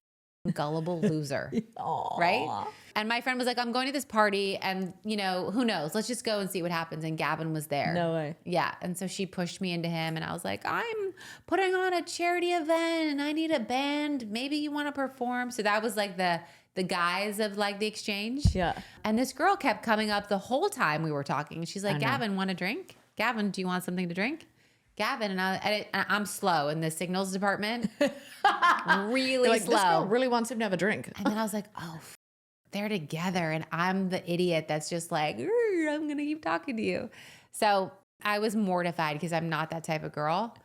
[SPEAKER 2] gullible loser.
[SPEAKER 1] Aw.
[SPEAKER 2] Right? And my friend was like, I'm going to this party and, you know, who knows? Let's just go and see what happens. And Gavin was there.
[SPEAKER 1] No way.
[SPEAKER 2] Yeah. And so she pushed me into him and I was like, I'm putting on a charity event and I need a band. Maybe you want to perform. So that was like the guise of like the exchange.
[SPEAKER 1] Yeah.
[SPEAKER 2] And this girl kept coming up the whole time we were talking. She's like,
[SPEAKER 1] I know.
[SPEAKER 2] Gavin, want a drink? Gavin, do you want something to drink? Gavin, and I'm slow in the signals department. Really
[SPEAKER 1] Like,
[SPEAKER 2] slow.
[SPEAKER 1] this girl really wants him to have a drink.
[SPEAKER 2] And then I was like, oh, they're together. And I'm the idiot that's just like, I'm going to keep talking to you. So I was mortified because I'm not that type of girl.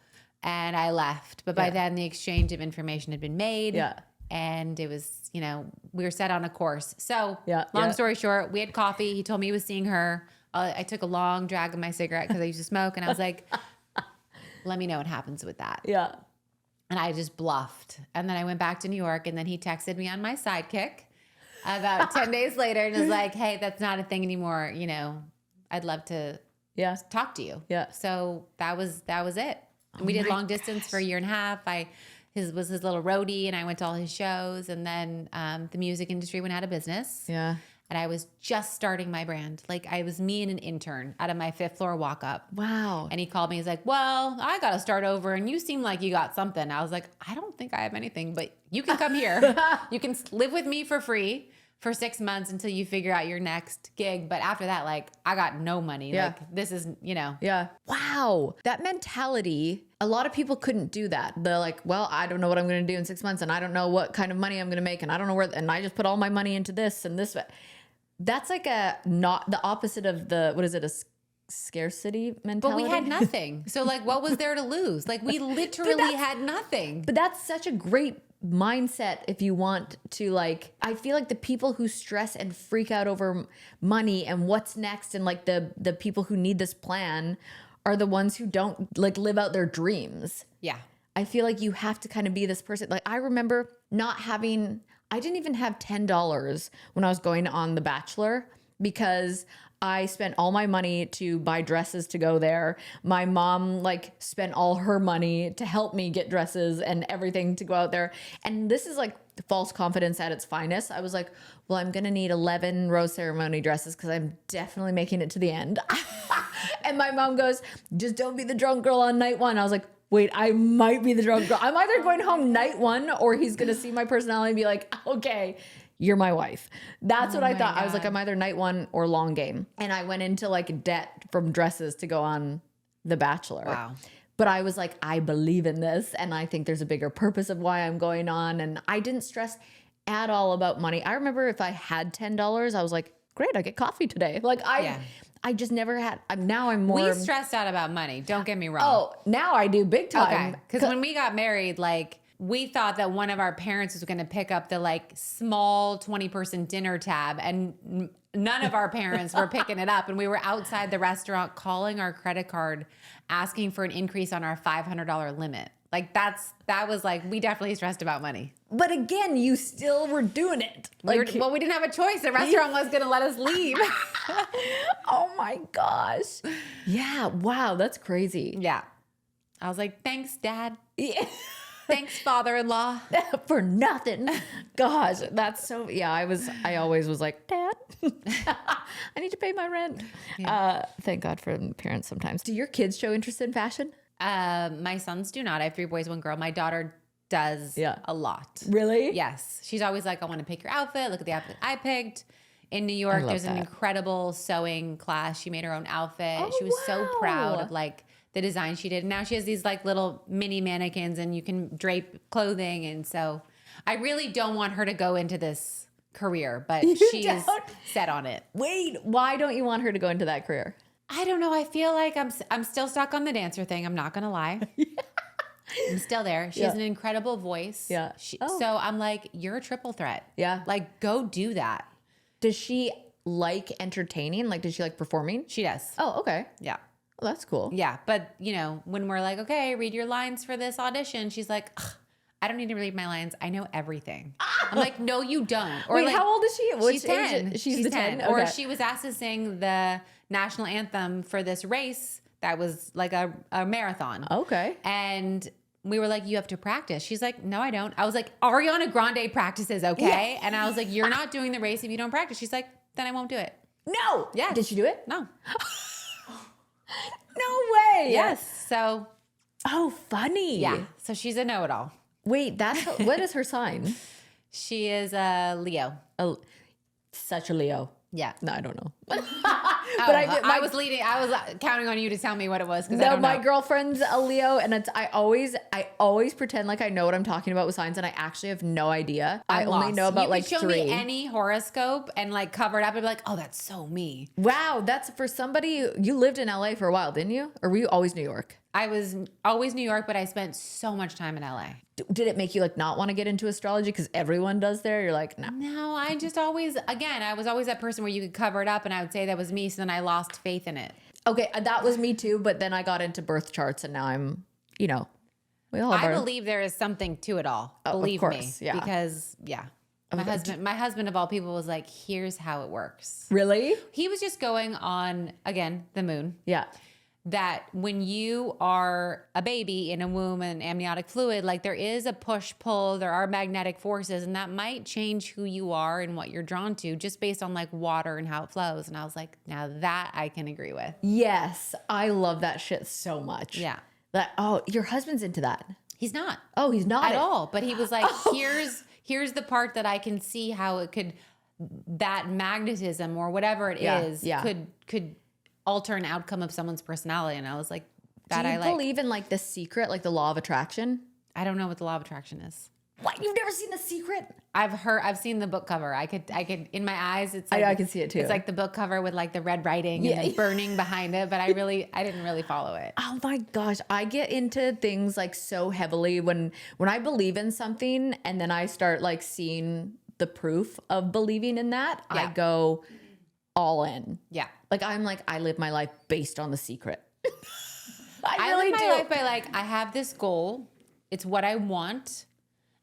[SPEAKER 2] And I left. But by then the exchange of information had been made.
[SPEAKER 1] Yeah.
[SPEAKER 2] And it was, you know, we were set on a course. So
[SPEAKER 1] Yeah,
[SPEAKER 2] long
[SPEAKER 1] yeah.
[SPEAKER 2] story short, we had coffee. He told me he was seeing her. I took a long drag of my cigarette because I used to smoke. And I was like, let me know what happens with that.
[SPEAKER 1] Yeah.
[SPEAKER 2] And I just bluffed. And then I went back to New York and then he texted me on my sidekick about 10 days later and was like, hey, that's not a thing anymore. You know, I'd love to talk to you.
[SPEAKER 1] Yeah.
[SPEAKER 2] So that was it. And we did long distance for a year and a half. Was his little roadie and I went to all his shows and then the music industry went out of business.
[SPEAKER 1] Yeah.
[SPEAKER 2] And I was just starting my brand. Like I was me and an intern out of my 5th floor walk up.
[SPEAKER 1] Wow.
[SPEAKER 2] And he called me. He's like, well, I got to start over. And you seem like you got something. I was like, I don't think I have anything, but you can come here. You can live with me for free for 6 months until you figure out your next gig. But after that, like, I got no money.
[SPEAKER 1] Yeah.
[SPEAKER 2] Like, this is, you know.
[SPEAKER 1] Yeah. Wow. That mentality, a lot of people couldn't do that. They're like, well, I don't know what I'm going to do in 6 months. And I don't know what kind of money I'm going to make. And I don't know and I just put all my money into this and this. That's like not the opposite of scarcity mentality.
[SPEAKER 2] But we had nothing. So like, what was there to lose? Like we literally had nothing.
[SPEAKER 1] But that's such a great mindset if you want to, like, I feel like the people who stress and freak out over money and what's next and like the people who need this plan are the ones who don't like live out their dreams.
[SPEAKER 2] Yeah.
[SPEAKER 1] I feel like you have to kind of be this person. Like I remember I didn't even have $10 when I was going on The Bachelor because I spent all my money to buy dresses to go there. My mom like spent all her money to help me get dresses and everything to go out there. And this is like false confidence at its finest. I was like, well, I'm going to need 11 rose ceremony dresses because I'm definitely making it to the end. And my mom goes, just don't be the drunk girl on night 1. I was like, wait, I might be the drunk girl. I'm either going home night 1 or he's going to see my personality and be like, okay, you're my wife. That's what I thought. I was like, I'm either night 1 or long game. And I went into like debt from dresses to go on The Bachelor.
[SPEAKER 2] Wow.
[SPEAKER 1] But I was like, I believe in this. And I think there's a bigger purpose of why I'm going on. And I didn't stress. at all about money. I remember if I had $10, I was like, great, I get coffee today. Like I just never had. Now I'm more.
[SPEAKER 2] We stressed out about money. Don't get me wrong.
[SPEAKER 1] Oh, now I do big time.
[SPEAKER 2] Okay. Because when we got married, like we thought that one of our parents was going to pick up the like small 20-person dinner tab, and none of our parents were picking it up. And we were outside the restaurant calling our credit card, asking for an increase on our $500 limit. Like that was like, we definitely stressed about money.
[SPEAKER 1] But again, you still were doing it.
[SPEAKER 2] Like, we didn't have a choice. The restaurant was going to let us leave.
[SPEAKER 1] Oh my gosh. Yeah. Wow. That's crazy.
[SPEAKER 2] Yeah. I was like, thanks, Dad.
[SPEAKER 1] Yeah.
[SPEAKER 2] Thanks, father-in-law.
[SPEAKER 1] For nothing. Gosh, that's so, yeah, I always was like, Dad, I need to pay my rent. Yeah. Thank God for parents sometimes. Do your kids show interest in fashion?
[SPEAKER 2] My sons do not. I have 3 boys, 1 girl. My daughter does a lot.
[SPEAKER 1] Really?
[SPEAKER 2] Yes. She's always like, I want to pick your outfit. Look at the outfit I picked. In New York, there's an incredible sewing class. She made her own outfit.
[SPEAKER 1] Oh,
[SPEAKER 2] she was so proud of like the design she did. And now she has these like little mini mannequins and you can drape clothing. And so I really don't want her to go into this career, but she's set on it.
[SPEAKER 1] Wait, why don't you want her to go into that career?
[SPEAKER 2] I don't know. I feel like I'm still stuck on the dancer thing. I'm not going to lie. I'm still there. She has an incredible voice.
[SPEAKER 1] Yeah.
[SPEAKER 2] So I'm like, you're a triple threat.
[SPEAKER 1] Yeah.
[SPEAKER 2] Like, go do that.
[SPEAKER 1] Does she like entertaining? Like, does she like performing?
[SPEAKER 2] She does.
[SPEAKER 1] Oh, okay.
[SPEAKER 2] Yeah.
[SPEAKER 1] Well, that's cool.
[SPEAKER 2] Yeah. But, you know, when we're like, okay, read your lines for this audition, she's like, I don't need to read my lines. I know everything. I'm like, no, you don't.
[SPEAKER 1] Or wait, like, how old is she?
[SPEAKER 2] She's 10. She's 10. Okay. Or she was asked to sing the national anthem for this race that was like a marathon.
[SPEAKER 1] Okay.
[SPEAKER 2] And we were like, you have to practice. She's like, no, I don't. I was like, Ariana Grande practices, okay? And I was like, you're not doing the race if you don't practice. She's like, then I won't do it.
[SPEAKER 1] No.
[SPEAKER 2] Yeah.
[SPEAKER 1] Did she do it?
[SPEAKER 2] No.
[SPEAKER 1] No way.
[SPEAKER 2] Yes. So.
[SPEAKER 1] Oh, funny.
[SPEAKER 2] Yeah. So she's a know-it-all.
[SPEAKER 1] Wait, what is her sign?
[SPEAKER 2] She is a Leo.
[SPEAKER 1] Such a Leo.
[SPEAKER 2] Yeah.
[SPEAKER 1] No, I don't know.
[SPEAKER 2] I was counting on you to tell me what it was.
[SPEAKER 1] No, my girlfriend's a Leo, and I always pretend like I know what I'm talking about with signs, and I actually have no idea. I only know about like 3. You could show me
[SPEAKER 2] any horoscope and like cover it up and be like, oh, that's so me.
[SPEAKER 1] Wow, that's for somebody. You lived in LA for a while, didn't you? Or were you always New York?
[SPEAKER 2] I was always New York, but I spent so much time in LA.
[SPEAKER 1] Did it make you like not want to get into astrology because everyone does there? You're like, no.
[SPEAKER 2] No, I just always, again, I was always that person where you could cover it up and I would say that was me. So then I lost faith in it.
[SPEAKER 1] Okay, that was me too. But then I got into birth charts and now I'm, we all have
[SPEAKER 2] I believe there is something to it all. Believe me.
[SPEAKER 1] Yeah.
[SPEAKER 2] Because, my husband of all people was like, here's how it works.
[SPEAKER 1] Really?
[SPEAKER 2] He was just going on, again, the moon.
[SPEAKER 1] Yeah.
[SPEAKER 2] That when you are a baby in a womb and amniotic fluid, like there is a push-pull, there are magnetic forces, and that might change who you are and what you're drawn to just based on like water and how it flows. And I was like, now that I can agree with.
[SPEAKER 1] Yes. I love that shit so much.
[SPEAKER 2] Yeah.
[SPEAKER 1] Your husband's into that.
[SPEAKER 2] He's not.
[SPEAKER 1] Oh, he's not
[SPEAKER 2] at all. But he was like, here's the part that I can see how it could, that magnetism or whatever it is could alter an outcome of someone's personality. And I was like,
[SPEAKER 1] that I like. Do you believe in like The Secret, like the law of attraction?
[SPEAKER 2] I don't know what the law of attraction is.
[SPEAKER 1] What? You've never seen The Secret?
[SPEAKER 2] I've seen the book cover. I could in my eyes, it's like,
[SPEAKER 1] I can see it too.
[SPEAKER 2] It's like the book cover with like the red writing and the burning behind it. But I didn't really follow it.
[SPEAKER 1] Oh my gosh. I get into things like so heavily when I believe in something and then I start like seeing the proof of believing in that. I go all in.
[SPEAKER 2] Yeah.
[SPEAKER 1] Like I live my life based on The Secret.
[SPEAKER 2] I live my life by like, I have this goal. It's what I want.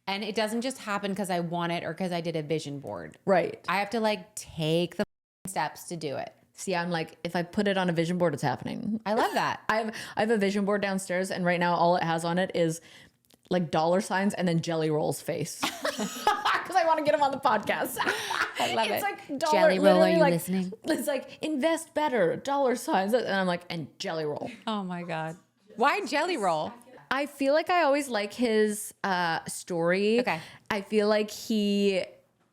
[SPEAKER 2] And it doesn't just happen because I want it or because I did a vision board.
[SPEAKER 1] Right.
[SPEAKER 2] I have to like take the steps to do it.
[SPEAKER 1] See, I'm like, if I put it on a vision board, it's happening.
[SPEAKER 2] I love that.
[SPEAKER 1] I have a vision board downstairs and right now all it has on it is like $signs and then Jelly Roll's face. Because I want to get him on the podcast.
[SPEAKER 2] I love it.
[SPEAKER 1] It's like
[SPEAKER 2] Jelly Roll, are you listening?
[SPEAKER 1] It's like invest better, $signs. And I'm like, and Jelly Roll.
[SPEAKER 2] Oh my God. Why Jelly Roll?
[SPEAKER 1] I feel like I always like his story.
[SPEAKER 2] Okay.
[SPEAKER 1] I feel like he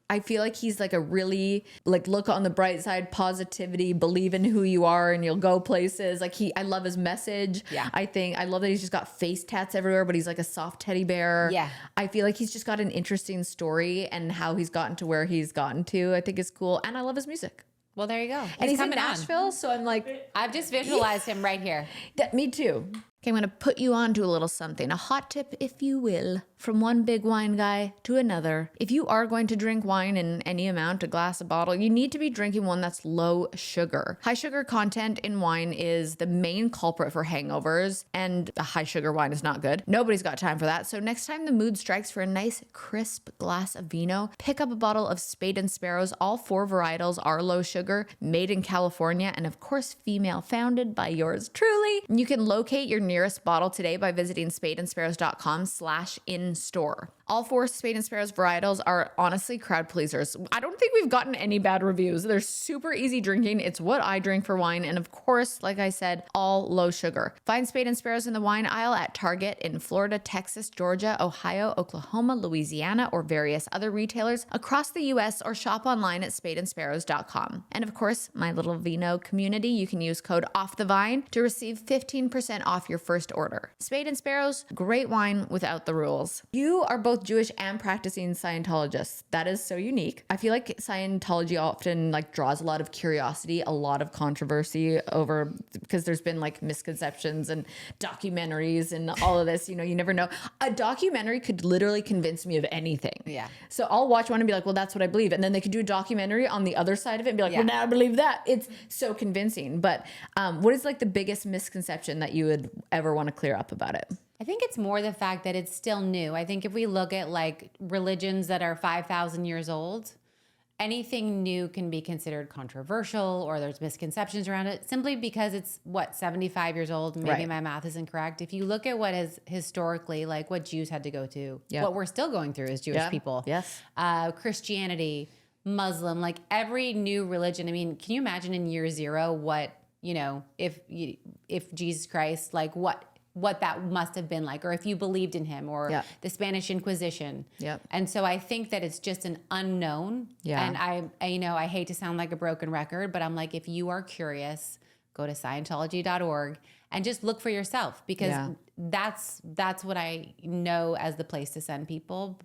[SPEAKER 1] I feel like he's like a really like look on the bright side, positivity, believe in who you are and you'll go places. Like I love his message.
[SPEAKER 2] Yeah.
[SPEAKER 1] I love that he's just got face tats everywhere, but he's like a soft teddy bear.
[SPEAKER 2] Yeah.
[SPEAKER 1] I feel like he's just got an interesting story, and how he's gotten to where he's gotten to, I think is cool. And I love his music.
[SPEAKER 2] Well, there you go.
[SPEAKER 1] And he's in
[SPEAKER 2] coming on.
[SPEAKER 1] Nashville. So I'm like,
[SPEAKER 2] I've just visualized him right here.
[SPEAKER 1] me too. Okay, I'm going to put you on to a little something, a hot tip, if you will, from one big wine guy to another. If you are going to drink wine in any amount, a glass, a bottle, you need to be drinking one that's low sugar. High sugar content in wine is the main culprit for hangovers, and a high sugar wine is not good. Nobody's got time for that. So next time the mood strikes for a nice, crisp glass of vino, pick up a bottle of Spade and Sparrows. All 4 varietals are low sugar, made in California, and of course, female founded by yours truly. You can locate your nearest bottle today by visiting spadeandsparrows.com/in-store. All 4 Spade and Sparrows varietals are honestly crowd pleasers. I don't think we've gotten any bad reviews. They're super easy drinking. It's what I drink for wine. And of course, like I said, all low sugar. Find Spade and Sparrows in the wine aisle at Target in Florida, Texas, Georgia, Ohio, Oklahoma, Louisiana, or various other retailers across the U.S., or shop online at spadeandsparrows.com. And of course, my little vino community, you can use code OFFTHEVINE to receive 15% off your first order. Spade and Sparrows, great wine without the rules. You are both Jewish and practicing Scientologists. That is so unique. I feel like Scientology often like draws a lot of curiosity, a lot of controversy over, because there's been like misconceptions and documentaries and all of this. You know, you never know. A documentary could literally convince me of anything.
[SPEAKER 2] Yeah.
[SPEAKER 1] So I'll watch one and be like, well, that's what I believe. And then they could do a documentary on the other side of it and be like, well, now I believe that. It's so convincing. But what is like the biggest misconception that you would ever want to clear up about it?
[SPEAKER 2] I think it's more the fact that it's still new. I think if we look at like religions that are 5,000 years old, anything new can be considered controversial, or there's misconceptions around it simply because it's 75 years old. Maybe my math is incorrect. If you look at what is historically, like what Jews had to go to, what we're still going through as Jewish people, Christianity, Muslim, like every new religion. I mean, can you imagine in year 0 what, you know, if Jesus Christ, like what that must have been like, or if you believed in him, or the Spanish Inquisition. And so I think that it's just an unknown. And I hate to sound like a broken record, but I'm like, if you are curious, go to Scientology.org and just look for yourself, because that's what I know as the place to send people,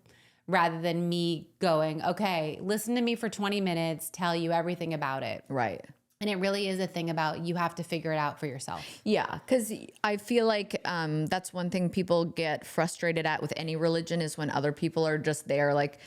[SPEAKER 2] rather than me going, okay, listen to me for 20 minutes, tell you everything about it.
[SPEAKER 1] Right.
[SPEAKER 2] And it really is a thing about you have to figure it out for yourself.
[SPEAKER 1] Yeah, because I feel like that's one thing people get frustrated at with any religion, is when other people are just there like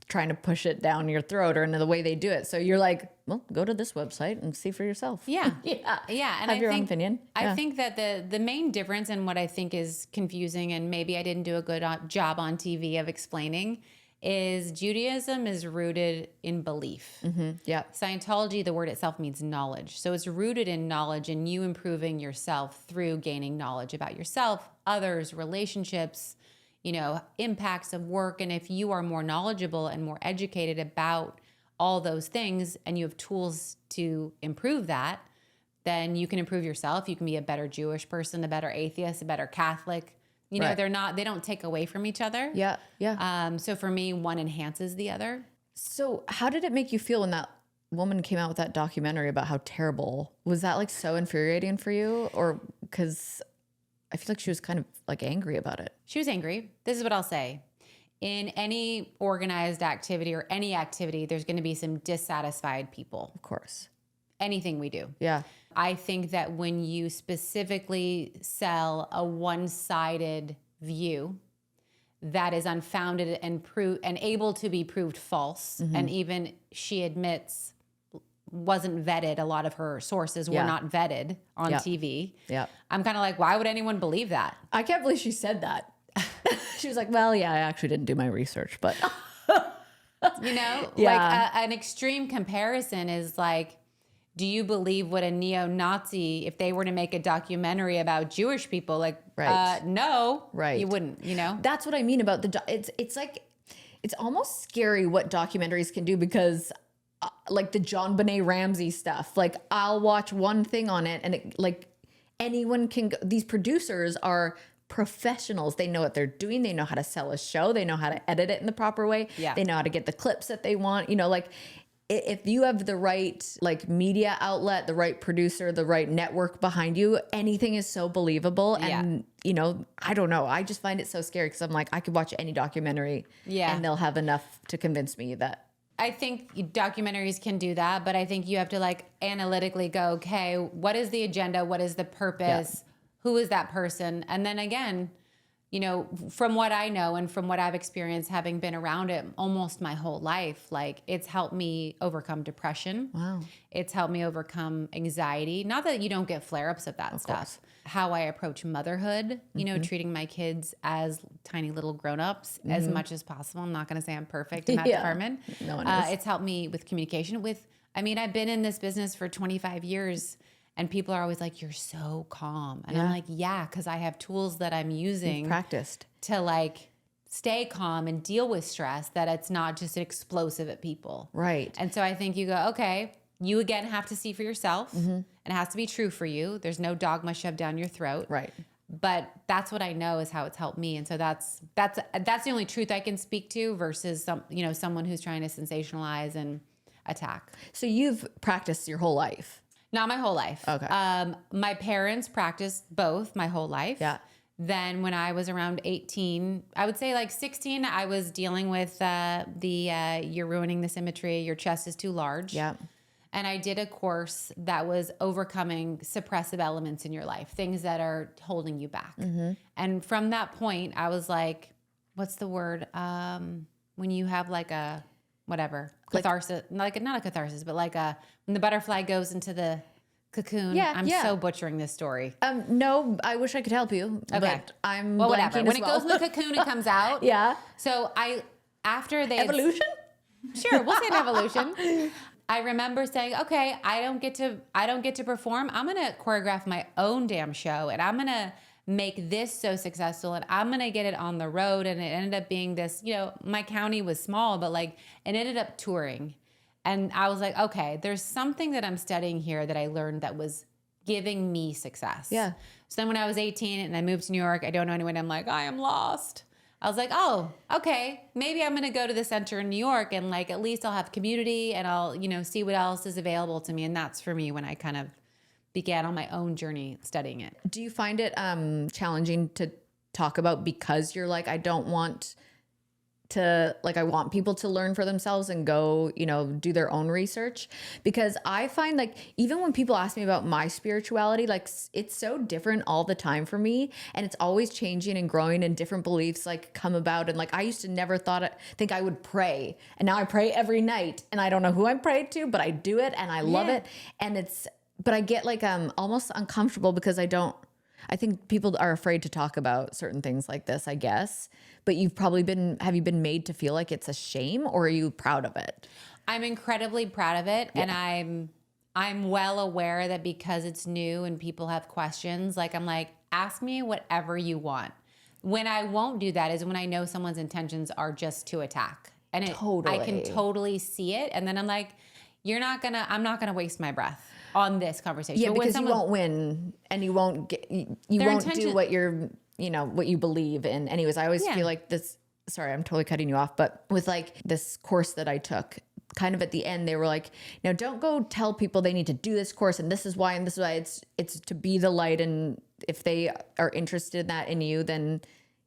[SPEAKER 1] trying to push it down your throat, or in the way they do it. So you're like, well, go to this website and see for yourself.
[SPEAKER 2] Yeah.
[SPEAKER 1] Yeah.
[SPEAKER 2] And
[SPEAKER 1] have your own opinion.
[SPEAKER 2] I think that the main difference, and what I think is confusing, and maybe I didn't do a good job on TV of explaining, is Judaism is rooted in belief.
[SPEAKER 1] Yeah.
[SPEAKER 2] Scientology, the word itself means knowledge. So it's rooted in knowledge and you improving yourself through gaining knowledge about yourself, others, relationships, you know, impacts of work. And if you are more knowledgeable and more educated about all those things, and you have tools to improve that, then you can improve yourself. You can be a better Jewish person, a better atheist, a better Catholic. You know, they don't take away from each other.
[SPEAKER 1] Yeah. Yeah.
[SPEAKER 2] So for me, one enhances the other.
[SPEAKER 1] So how did it make you feel when that woman came out with that documentary about how terrible? Was that like so infuriating for you? Or because I feel like she was kind of like angry about it.
[SPEAKER 2] She was angry. This is what I'll say. In any organized activity or any activity, there's going to be some dissatisfied people.
[SPEAKER 1] Of course.
[SPEAKER 2] Anything we do.
[SPEAKER 1] Yeah.
[SPEAKER 2] I think that when you specifically sell a one-sided view that is unfounded and able to be proved false, and even she admits wasn't vetted, a lot of her sources were not vetted on TV. Yeah. I'm kind of like, why would anyone believe that?
[SPEAKER 1] I can't believe she said that. She was like, well, yeah, I actually didn't do my research, but
[SPEAKER 2] you know, like an extreme comparison is like, do you believe what a neo-Nazi, if they were to make a documentary about Jewish people, like, no, you wouldn't, you know?
[SPEAKER 1] That's what I mean about it's like, it's almost scary what documentaries can do, because like the John Benet Ramsey stuff, like I'll watch one thing on it and it, like anyone can go, these producers are professionals. They know what they're doing. They know how to sell a show. They know how to edit it in the proper way.
[SPEAKER 2] Yeah.
[SPEAKER 1] They know how to get the clips that they want. You know, like if you have the right like media outlet, the right producer, the right network behind you, anything is so believable. And, you know, I don't know. I just find it so scary because I'm like, I could watch any documentary and they'll have enough to convince me that.
[SPEAKER 2] I think documentaries can do that, but I think you have to like analytically go, okay, what is the agenda? What is the purpose? Who is that person? And then again, you know, from what I know and from what I've experienced, having been around it almost my whole life, like it's helped me overcome depression.
[SPEAKER 1] Wow.
[SPEAKER 2] It's helped me overcome anxiety. Not that you don't get flare-ups of that stuff.
[SPEAKER 1] Course.
[SPEAKER 2] How I approach motherhood, you know, treating my kids as tiny little grown-ups as much as possible. I'm not going to say I'm perfect in that department.
[SPEAKER 1] No one is.
[SPEAKER 2] It's helped me with communication I mean, I've been in this business for 25 years. And people are always like, you're so calm. And I'm like, yeah, because I have tools that I'm using.
[SPEAKER 1] You've practiced.
[SPEAKER 2] To like stay calm and deal with stress, that it's not just explosive at people.
[SPEAKER 1] Right.
[SPEAKER 2] And so I think you go, okay, you again have to see for yourself. And it has to be true for you. There's no dogma shoved down your throat.
[SPEAKER 1] Right.
[SPEAKER 2] But that's what I know is how it's helped me. And so that's the only truth I can speak to versus someone who's trying to sensationalize and attack.
[SPEAKER 1] So you've practiced your whole life.
[SPEAKER 2] Not my whole life.
[SPEAKER 1] Okay.
[SPEAKER 2] My parents practiced both my whole life.
[SPEAKER 1] Yeah.
[SPEAKER 2] Then when I was around 18, I would say like 16, I was dealing with you're ruining the symmetry, your chest is too large.
[SPEAKER 1] Yeah.
[SPEAKER 2] And I did a course that was overcoming suppressive elements in your life, things that are holding you back. And from that point, I was like, what's the word? When you have like a whatever catharsis, like not a catharsis, but like when the butterfly goes into the cocoon. I'm so butchering this story.
[SPEAKER 1] No, I wish I could help you.
[SPEAKER 2] Okay.
[SPEAKER 1] But I'm
[SPEAKER 2] whatever. When
[SPEAKER 1] it
[SPEAKER 2] goes in the cocoon, it comes out.
[SPEAKER 1] Yeah.
[SPEAKER 2] So after they
[SPEAKER 1] Evolution?
[SPEAKER 2] Sure, we'll say an evolution. I remember saying, okay, I don't get to perform. I'm gonna choreograph my own damn show, and I'm gonna make this so successful, and I'm gonna get it on the road. And it ended up being this, you know, my county was small, but like it ended up touring. And I was like, okay, there's something that I'm studying here that I learned that was giving me success.
[SPEAKER 1] Yeah.
[SPEAKER 2] So then when I was 18 and I moved to New York, I don't know anyone. I'm like, I am lost. I was like, oh, okay, maybe I'm going to go to the center in New York, and like, at least I'll have community and I'll, you know, see what else is available to me. And that's for me when I kind of began on my own journey studying it.
[SPEAKER 1] Do you find it challenging to talk about because you're like, I don't want to, like, I want people to learn for themselves and go, you know, do their own research? Because I find like, even when people ask me about my spirituality, like it's so different all the time for me, and it's always changing and growing, and different beliefs like come about. And like, I used to never think I would pray, and now I pray every night, and I don't know who I'm praying to, but I do it and I love it. And but I get like almost uncomfortable because I think people are afraid to talk about certain things like this, I guess. But have you been made to feel like it's a shame, or are you proud of it?
[SPEAKER 2] I'm incredibly proud of it. Yeah. And I'm well aware that because it's new and people have questions, like I'm like, ask me whatever you want. When I won't do that is when I know someone's intentions are just to attack. And I can totally see it. And then I'm like, I'm not gonna waste my breath on this conversation.
[SPEAKER 1] Yeah, because you won't win, and you won't do what what you believe in. Anyways, I always feel like this, sorry, I'm totally cutting you off, but with like this course that I took, kind of at the end, they were like, now don't go tell people they need to do this course and this is why, and this is why. It's to be the light, and if they are interested in that in you, then,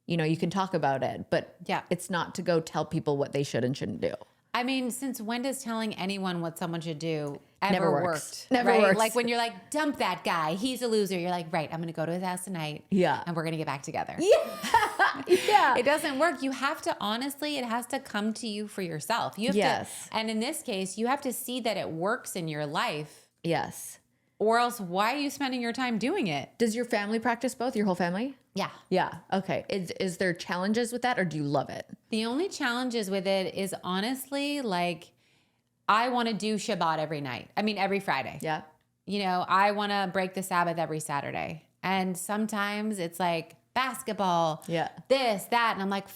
[SPEAKER 1] you know, you can talk about it, but it's not to go tell people what they should and shouldn't do.
[SPEAKER 2] I mean, since when does telling anyone what someone should do
[SPEAKER 1] Never
[SPEAKER 2] worked?
[SPEAKER 1] Never works.
[SPEAKER 2] Like when you're like, dump that guy, he's a loser. You're like, right, I'm going to go to his house tonight.
[SPEAKER 1] Yeah.
[SPEAKER 2] And we're going to get back together.
[SPEAKER 1] Yeah.
[SPEAKER 2] It doesn't work. You have to, honestly, it has to come to you for yourself. You have to, and in this case, you have to see that it works in your life.
[SPEAKER 1] Yes.
[SPEAKER 2] Or else, why are you spending your time doing it?
[SPEAKER 1] Does your family practice both? Your whole family?
[SPEAKER 2] Yeah.
[SPEAKER 1] Yeah. Okay. Is there challenges with that, or do you love it?
[SPEAKER 2] The only challenges with it is honestly, like, I want to do Shabbat every night. I mean, every Friday.
[SPEAKER 1] Yeah.
[SPEAKER 2] You know, I want to break the Sabbath every Saturday. And sometimes it's like basketball, this, that. And I'm like,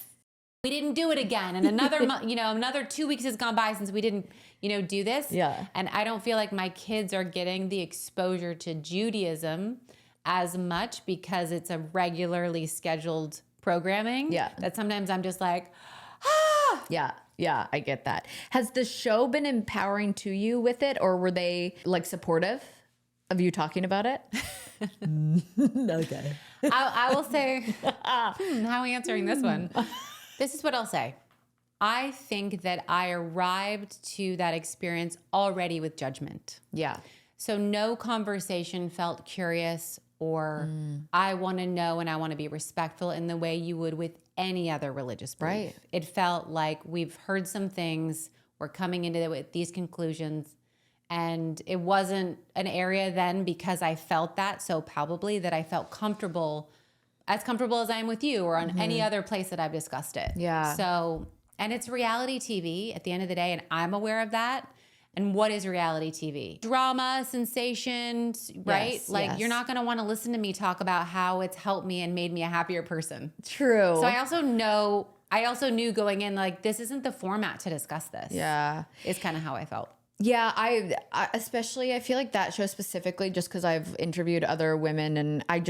[SPEAKER 2] we didn't do it again. And another, another 2 weeks has gone by since we didn't, do this.
[SPEAKER 1] Yeah.
[SPEAKER 2] And I don't feel like my kids are getting the exposure to Judaism as much because it's a regularly scheduled programming.
[SPEAKER 1] Yeah.
[SPEAKER 2] That sometimes I'm just like,
[SPEAKER 1] Yeah. Yeah. I get that. Has the show been empowering to you with it, or were they like supportive of you talking about it? Okay.
[SPEAKER 2] I will say, how are we answering this one? This is what I'll say. I think that I arrived to that experience already with judgment.
[SPEAKER 1] Yeah.
[SPEAKER 2] So no conversation felt curious or I want to know and I want to be respectful in the way you would with any other religious belief.
[SPEAKER 1] Right.
[SPEAKER 2] It felt like we've heard some things, we're coming into it with these conclusions. And it wasn't an area then because I felt that so palpably that I felt comfortable as I am with you or on any other place that I've discussed it.
[SPEAKER 1] Yeah.
[SPEAKER 2] So, and it's reality TV at the end of the day, and I'm aware of that. And what is reality TV? Drama, sensations, right?
[SPEAKER 1] Yes,
[SPEAKER 2] like
[SPEAKER 1] yes.
[SPEAKER 2] you're not going to want to listen to me talk about how it's helped me and made me a happier person.
[SPEAKER 1] True.
[SPEAKER 2] So I also knew going in, like, this isn't the format to discuss this.
[SPEAKER 1] Yeah.
[SPEAKER 2] Is kind of how I felt.
[SPEAKER 1] Yeah, I especially, I feel like that show specifically, just because I've interviewed other women and I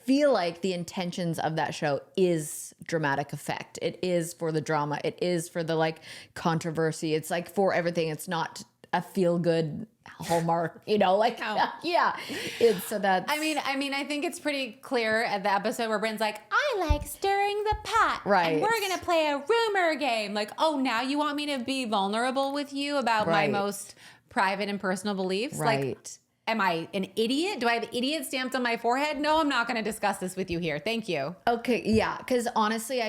[SPEAKER 1] feel like the intentions of that show is dramatic effect. It is for the drama. It is for the like controversy. It's like for everything. It's not a feel good Hallmark, like, yeah. It's so that.
[SPEAKER 2] I mean, I think it's pretty clear at the episode where Bryn's like, I like stirring the pot.
[SPEAKER 1] Right.
[SPEAKER 2] And we're going to play a rumor game. Like, oh, now you want me to be vulnerable with you about my most private and personal beliefs?
[SPEAKER 1] Right.
[SPEAKER 2] Like, am I an idiot? Do I have idiot stamped on my forehead? No, I'm not going to discuss this with you here. Thank you.
[SPEAKER 1] Okay. Yeah. Because honestly,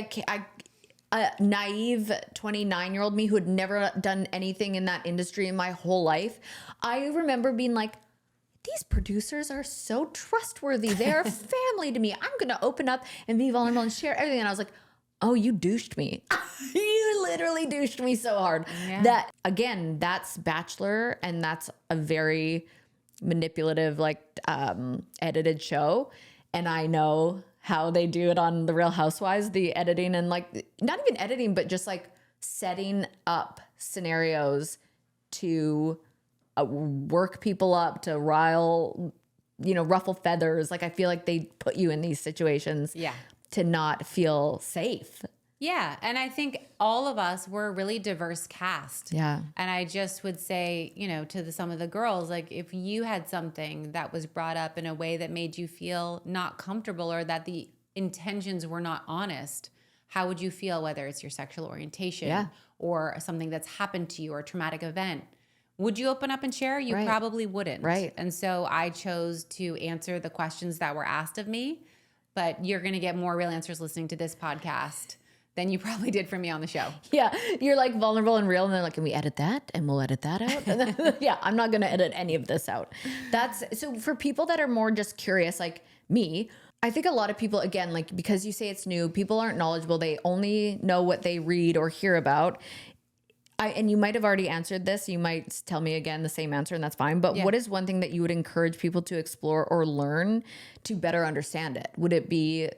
[SPEAKER 1] a naive 29-year-old me who had never done anything in that industry in my whole life, I remember being like, these producers are so trustworthy. They're family to me. I'm going to open up and be vulnerable and share everything. And I was like, oh, you douched me. You literally douched me so hard. Yeah. That, again, that's Bachelor, and that's a very manipulative, like edited show. And I know how they do it on The Real Housewives, the editing and like, not even editing, but just like setting up scenarios to work people up, to ruffle feathers. Like, I feel like they put you in these situations to not feel safe.
[SPEAKER 2] Yeah. And I think all of us were a really diverse cast.
[SPEAKER 1] Yeah.
[SPEAKER 2] And I just would say, to some of the girls, like, if you had something that was brought up in a way that made you feel not comfortable or that the intentions were not honest, how would you feel, whether it's your sexual orientation or something that's happened to you or a traumatic event? Would you open up and share? You probably wouldn't.
[SPEAKER 1] Right.
[SPEAKER 2] And so I chose to answer the questions that were asked of me, but you're going to get more real answers listening to this podcast than you probably did from me on the show. Yeah.
[SPEAKER 1] You're like vulnerable and real. And they're like, can we edit that? And we'll edit that out. And then, I'm not going to edit any of this out. So for people that are more just curious, like me, I think a lot of people, again, like, because you say it's new, people aren't knowledgeable. They only know what they read or hear about. And you might have already answered this. You might tell me again the same answer, and that's fine. But what is one thing that you would encourage people to explore or learn to better understand it? Would it be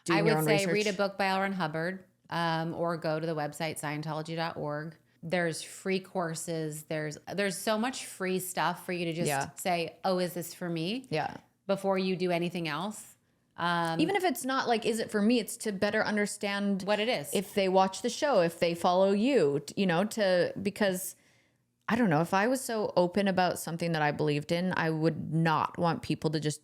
[SPEAKER 1] doing your own research? I would say
[SPEAKER 2] read a book by L. Ron Hubbard, or go to the website Scientology.org. There's free courses. There's so much free stuff for you to just say, oh, is this for me? Yeah. Before you do anything else.
[SPEAKER 1] Even if it's not like, is it for me? It's to better understand
[SPEAKER 2] what it is.
[SPEAKER 1] If they watch the show, if they follow you, because I don't know, if I was so open about something that I believed in, I would not want people to just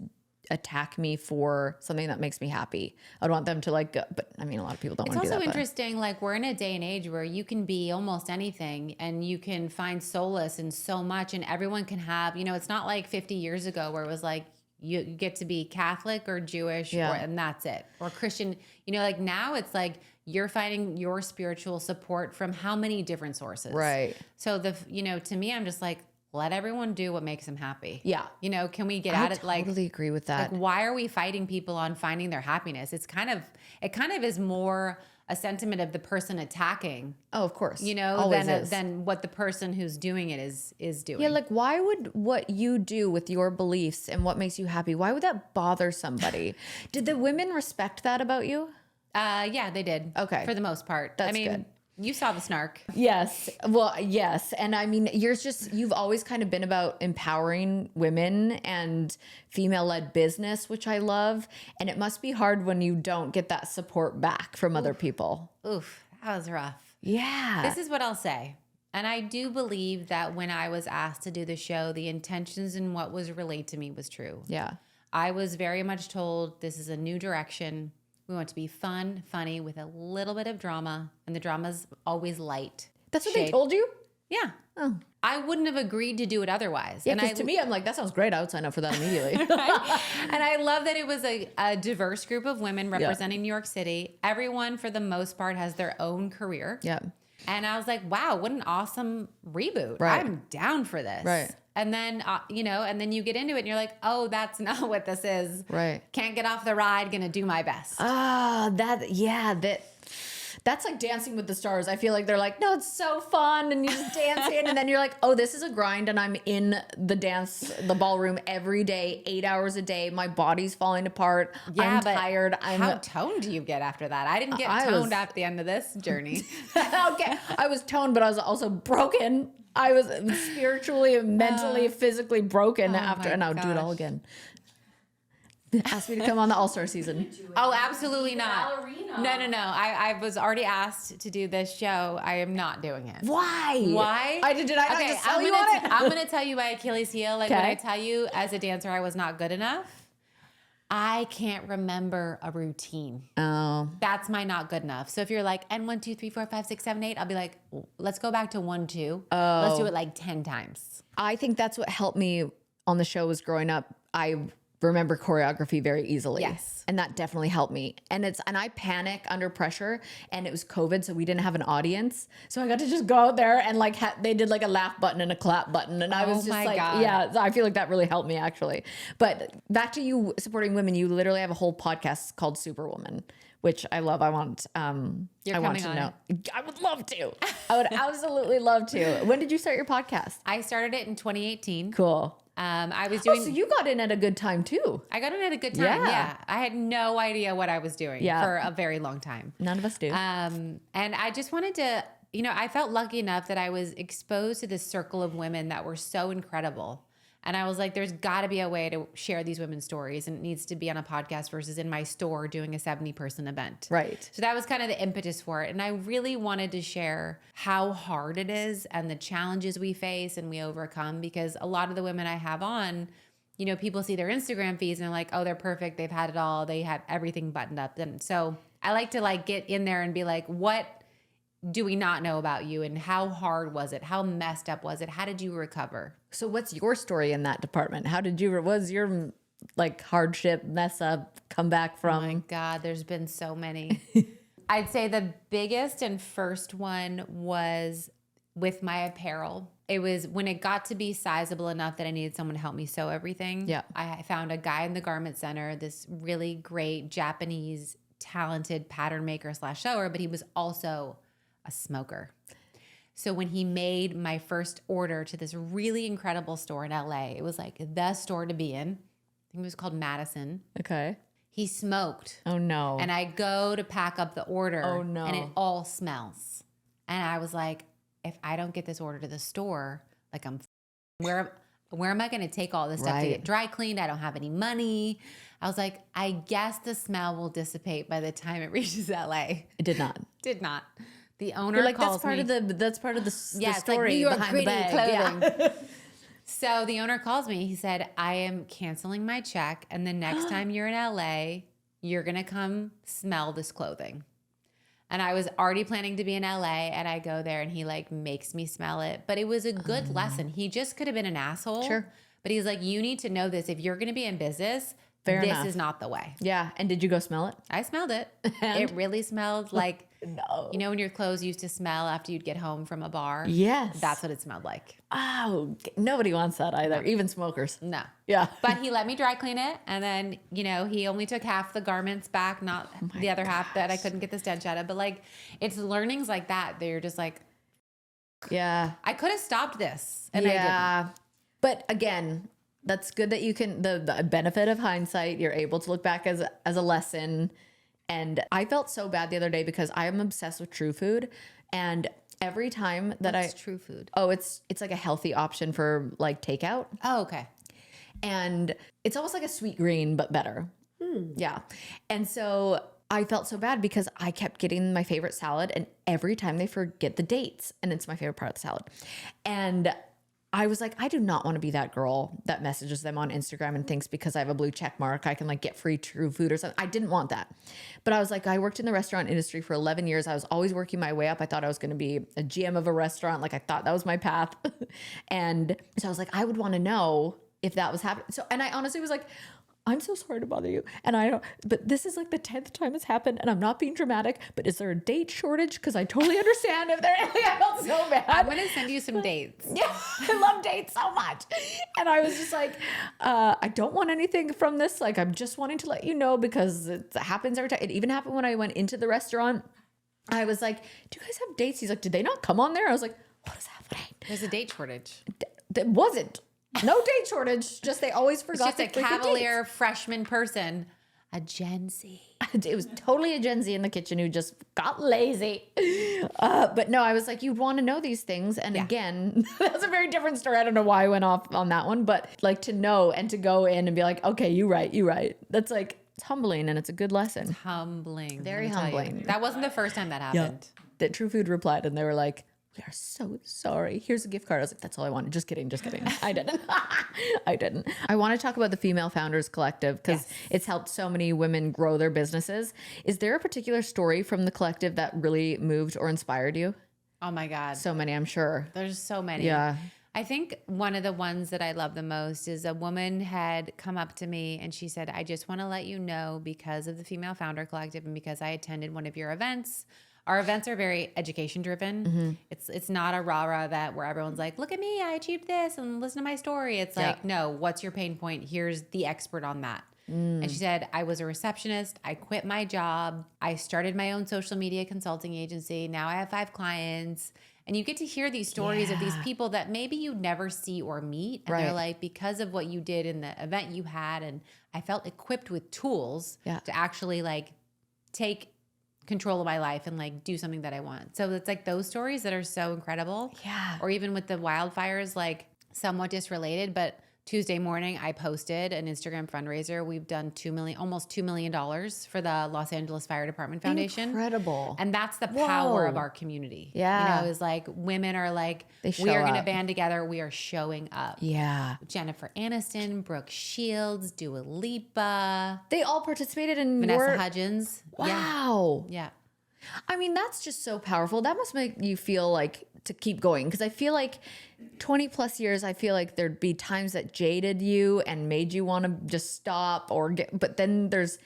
[SPEAKER 1] attack me for something that makes me happy. I'd want them to but I mean, a lot of people don't want to do that.
[SPEAKER 2] It's also interesting, like, we're in a day and age where you can be almost anything and you can find solace in so much, and everyone can have, it's not like 50 years ago where it was like, you get to be Catholic or Jewish and that's it. Or Christian, like now it's like you're finding your spiritual support from how many different sources. Right. So to me, I'm just like, let everyone do what makes them happy. Yeah. Can we get at it?
[SPEAKER 1] I totally agree with that.
[SPEAKER 2] Like, why are we fighting people on finding their happiness? It kind of is more a sentiment of the person attacking.
[SPEAKER 1] Oh, of course.
[SPEAKER 2] Than what the person who's doing it is doing.
[SPEAKER 1] Yeah, like, why would what you do with your beliefs and what makes you happy, why would that bother somebody? Did the women respect that about you?
[SPEAKER 2] Yeah, they did. Okay. For the most part.
[SPEAKER 1] That's good.
[SPEAKER 2] You saw the snark.
[SPEAKER 1] Yes. Well, yes. And I mean, you've always kind of been about empowering women and female-led business, which I love. And it must be hard when you don't get that support back from other people.
[SPEAKER 2] Oof, that was rough.
[SPEAKER 1] Yeah.
[SPEAKER 2] This is what I'll say. And I do believe that when I was asked to do the show, the intentions and what was relayed to me was true.
[SPEAKER 1] Yeah.
[SPEAKER 2] I was very much told this is a new direction. We want to be fun, funny, with a little bit of drama. And the drama's always light.
[SPEAKER 1] That's what they told you?
[SPEAKER 2] Yeah.
[SPEAKER 1] Oh.
[SPEAKER 2] I wouldn't have agreed to do it otherwise.
[SPEAKER 1] Yeah, because to me, I'm like, that sounds great. I would sign up for that immediately.
[SPEAKER 2] Right? And I love that it was a diverse group of women representing New York City. Everyone, for the most part, has their own career.
[SPEAKER 1] Yeah.
[SPEAKER 2] And I was like, wow, what an awesome reboot.
[SPEAKER 1] Right.
[SPEAKER 2] I'm down for this.
[SPEAKER 1] Right.
[SPEAKER 2] And then, and then you get into it and you're like, oh, that's not what this is.
[SPEAKER 1] Right.
[SPEAKER 2] Can't get off the ride, gonna do my best.
[SPEAKER 1] That's like Dancing with the Stars. I feel like they're like, no, it's so fun. And you just dance in. And then you're like, oh, this is a grind. And I'm in the ballroom every day, 8 hours a day. My body's falling apart.
[SPEAKER 2] Yeah,
[SPEAKER 1] I'm tired.
[SPEAKER 2] How toned do you get after that? I didn't get toned at the end of this journey.
[SPEAKER 1] Okay. I was toned, but I was also broken. I was spiritually, mentally, physically broken after. And I'll do it all again. Ask me to come on the All-Star season.
[SPEAKER 2] Oh, absolutely not. No. I was already asked to do this show. I am not doing it.
[SPEAKER 1] Why? Did I not just tell you on it?
[SPEAKER 2] I'm going to tell you my Achilles heel. Like when I tell you as a dancer I was not good enough, I can't remember a routine.
[SPEAKER 1] Oh.
[SPEAKER 2] That's my not good enough. So if you're like, and 1, 2, 3, 4, 5, 6, 7, 8, I'll be like, let's go back to 1, 2.
[SPEAKER 1] Oh.
[SPEAKER 2] Let's do it like 10 times.
[SPEAKER 1] I think that's what helped me on the show was growing up. I remember choreography very easily.
[SPEAKER 2] Yes.
[SPEAKER 1] And that definitely helped me. And I panic under pressure, and it was COVID, so we didn't have an audience. So I got to just go out there and like they did like a laugh button and a clap button. And I was just like,
[SPEAKER 2] God.
[SPEAKER 1] yeah, I feel like that really helped me actually. But back to you supporting women, you literally have a whole podcast called Superwoman, which I love. I want to know. I would love to. I would absolutely love to. When did you start your podcast?
[SPEAKER 2] I started it in 2018.
[SPEAKER 1] Cool.
[SPEAKER 2] I was doing.
[SPEAKER 1] So you got in at a good time too.
[SPEAKER 2] I got in at a good time. Yeah. I had no idea what I was doing for a very long time.
[SPEAKER 1] None of us do.
[SPEAKER 2] And I just wanted to, I felt lucky enough that I was exposed to this circle of women that were so incredible. And I was like, there's got to be a way to share these women's stories, and it needs to be on a podcast versus in my store doing a 70-person event.
[SPEAKER 1] Right.
[SPEAKER 2] So that was kind of the impetus for it. And I really wanted to share how hard it is and the challenges we face and we overcome, because a lot of the women I have on, people see their Instagram feeds and they're like, oh, they're perfect. They've had it all. They have everything buttoned up. And so I like to like get in there and be like, what do we not know about you, and how hard was it? How messed up was it? How did you recover?
[SPEAKER 1] So what's your story in that department? Was your like hardship, mess up, come back from?
[SPEAKER 2] Oh my God, there's been so many. I'd say the biggest and first one was with my apparel. It was when it got to be sizable enough that I needed someone to help me sew everything.
[SPEAKER 1] Yeah.
[SPEAKER 2] I found a guy in the garment center, this really great Japanese talented pattern maker / sewer, but he was also a smoker. So when he made my first order to this really incredible store in LA, it was like the store to be in. I think it was called Madison.
[SPEAKER 1] Okay.
[SPEAKER 2] He smoked.
[SPEAKER 1] Oh no.
[SPEAKER 2] And I go to pack up the order.
[SPEAKER 1] Oh no.
[SPEAKER 2] And it all smells. And I was like, if I don't get this order to the store, like where am I going to take all this stuff to get dry cleaned? I don't have any money. I was like, I guess the smell will dissipate by the time it reaches LA.
[SPEAKER 1] It did not.
[SPEAKER 2] Did not. The owner calls
[SPEAKER 1] that's
[SPEAKER 2] me.
[SPEAKER 1] That's part of the story
[SPEAKER 2] it's like New York
[SPEAKER 1] behind the bag.
[SPEAKER 2] clothing.
[SPEAKER 1] Yeah.
[SPEAKER 2] So the owner calls me. He said, I am canceling my check, and the next time you're in LA, you're going to come smell this clothing. And I was already planning to be in LA, and I go there and he like makes me smell it. But it was a good lesson. He just could have been an asshole.
[SPEAKER 1] Sure.
[SPEAKER 2] But he's like, you need to know this. If you're going to be in business,
[SPEAKER 1] Fair
[SPEAKER 2] this
[SPEAKER 1] enough.
[SPEAKER 2] is not the way.
[SPEAKER 1] Yeah. And did you go smell it?
[SPEAKER 2] I smelled it.
[SPEAKER 1] And?
[SPEAKER 2] It really smelled like,
[SPEAKER 1] No.
[SPEAKER 2] when your clothes used to smell after you'd get home from a bar?
[SPEAKER 1] Yes.
[SPEAKER 2] That's what it smelled like.
[SPEAKER 1] Oh, nobody wants that either. No. Even smokers.
[SPEAKER 2] No.
[SPEAKER 1] Yeah.
[SPEAKER 2] But he let me dry clean it. And then, he only took half the garments back, not the other half that I couldn't get the stench out of. But like, it's learnings like that. You're just like,
[SPEAKER 1] yeah,
[SPEAKER 2] I could have stopped this. And I didn't.
[SPEAKER 1] But again, that's good that you can, the benefit of hindsight, you're able to look back as a lesson. And I felt so bad the other day because I am obsessed with True Food. And every time that
[SPEAKER 2] What's True Food?
[SPEAKER 1] Oh, it's like a healthy option for like takeout.
[SPEAKER 2] Oh, okay.
[SPEAKER 1] And it's almost like a sweet green, but better. Yeah. And so I felt so bad because I kept getting my favorite salad, and every time they forget the dates, and it's my favorite part of the salad. And I was like, I do not want to be that girl that messages them on Instagram and thinks because I have a blue check mark, I can like get free True Food or something. I didn't want that. But I was like, I worked in the restaurant industry for 11 years. I was always working my way up. I thought I was going to be a GM of a restaurant. Like I thought that was my path. And so I was like, I would want to know if that was happening. So, and I honestly was like, I'm so sorry to bother you. And I don't, but this is like the 10th time it's happened, and I'm not being dramatic, but is there a date shortage? Because I totally understand if there, I felt so bad.
[SPEAKER 2] I'm going to send you some dates.
[SPEAKER 1] Yeah, I love dates so much. And I was just like, I don't want anything from this. Like, I'm just wanting to let you know because it happens every time. It even happened when I went into the restaurant. I was like, do you guys have dates? He's like, did they not come on there? I was like, what is happening?
[SPEAKER 2] There's a date shortage.
[SPEAKER 1] There wasn't. No date shortage. Just they always forgot.
[SPEAKER 2] It's just a cavalier freshman person, a Gen Z.
[SPEAKER 1] It was totally a Gen Z in the kitchen who just got lazy. But no, I was like, you want to know these things. And again, that's a very different story. I don't know why I went off on that one, but like to know and to go in and be like, okay, you right. That's like, it's humbling and it's a good lesson.
[SPEAKER 2] It's humbling.
[SPEAKER 1] Very humbling.
[SPEAKER 2] That wasn't the first time that happened.
[SPEAKER 1] Yeah. That True Food replied and they were like, we are so sorry. Here's a gift card. I was like, that's all I wanted. Just kidding. I didn't. I want to talk about the Female Founders Collective because it's helped so many women grow their businesses. Is there a particular story from the collective that really moved or inspired you?
[SPEAKER 2] Oh my God.
[SPEAKER 1] So many, I'm sure.
[SPEAKER 2] There's so many.
[SPEAKER 1] Yeah.
[SPEAKER 2] I think one of the ones that I love the most is a woman had come up to me and she said, I just want to let you know because of the Female Founder Collective and because I attended one of your events. Our events are very education driven. It's not a rah-rah that where everyone's like, look at me, I achieved this and listen to my story. It's like, no, what's your pain point? Here's the expert on that. And she said, I was a receptionist. I quit my job. I started my own social media consulting agency. Now I have 5 clients. And you get to hear these stories of these people that maybe you'd never see or meet. And they're like, because of what you did in the event you had, and I felt equipped with tools to actually like take control of my life and like do something that I want. So it's like those stories that are so incredible. Yeah. Or even with the wildfires, like somewhat disrelated, but Tuesday morning I posted an Instagram fundraiser. We've done almost $2 million for the Los Angeles Fire Department Foundation.
[SPEAKER 1] Incredible.
[SPEAKER 2] And that's the power of our community. Yeah. You know, is like women are like, we are going to band together. We are showing up. Yeah. Jennifer Aniston, Brooke Shields, Dua Lipa.
[SPEAKER 1] They all participated in
[SPEAKER 2] Vanessa Hudgens.
[SPEAKER 1] Wow.
[SPEAKER 2] Yeah.
[SPEAKER 1] I mean, that's just so powerful. That must make you feel like to keep going. Because I feel like 20 plus years, I feel like there'd be times that jaded you and made you want to just stop but then there's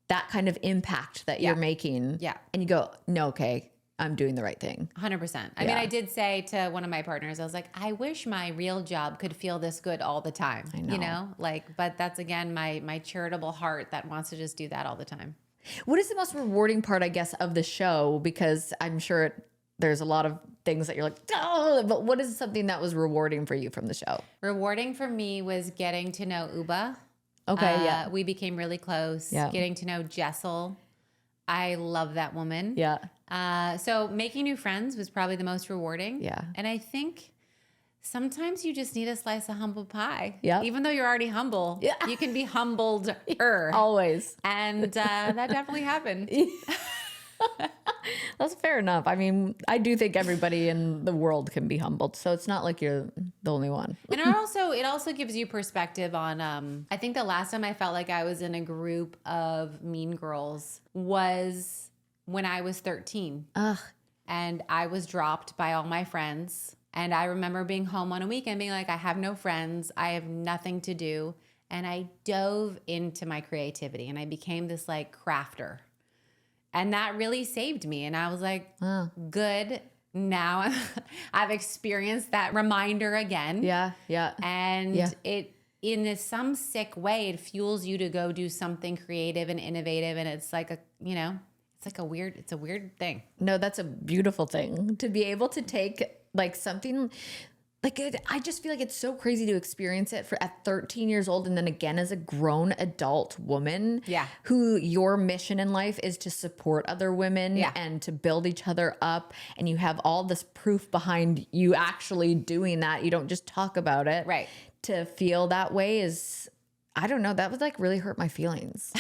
[SPEAKER 1] that kind of impact that you're making. Yeah. And you go, no, okay, I'm doing the right thing.
[SPEAKER 2] 100%. I mean, I did say to one of my partners, I was like, I wish my real job could feel this good all the time. I know. You know, like, but that's again, my charitable heart that wants to just do that all the time.
[SPEAKER 1] What is the most rewarding part, I guess, of the show? Because I'm sure there's a lot of things that you're like, oh, but what is something that was rewarding for you from the show?
[SPEAKER 2] Rewarding for me was getting to know Uba.
[SPEAKER 1] Okay, yeah.
[SPEAKER 2] We became really close. Yeah. Getting to know Jessel. I love that woman. Yeah. So making new friends was probably the most rewarding. Yeah. And I think sometimes you just need a slice of humble pie. Yeah. Even though you're already humble, you can be humbled-er.
[SPEAKER 1] Always.
[SPEAKER 2] And that definitely happened.
[SPEAKER 1] That's fair enough. I mean, I do think everybody in the world can be humbled. So it's not like you're the only one.
[SPEAKER 2] And it also gives you perspective on, I think the last time I felt like I was in a group of mean girls was when I was 13. Ugh. And I was dropped by all my friends. And I remember being home on a weekend being like, I have no friends. I have nothing to do. And I dove into my creativity and I became this like crafter. And that really saved me. And I was like, good. Now I've experienced that reminder again. Yeah. Yeah. And it, in some sick way, it fuels you to go do something creative and innovative. And it's like it's a weird thing.
[SPEAKER 1] No, that's a beautiful thing to be able to take like something I just feel like it's so crazy to experience it at 13 years old and then again as a grown adult woman.
[SPEAKER 2] Yeah.
[SPEAKER 1] Who your mission in life is to support other women and to build each other up. And you have all this proof behind you actually doing that. You don't just talk about it.
[SPEAKER 2] Right.
[SPEAKER 1] To feel that way is, I don't know, that would like really hurt my feelings.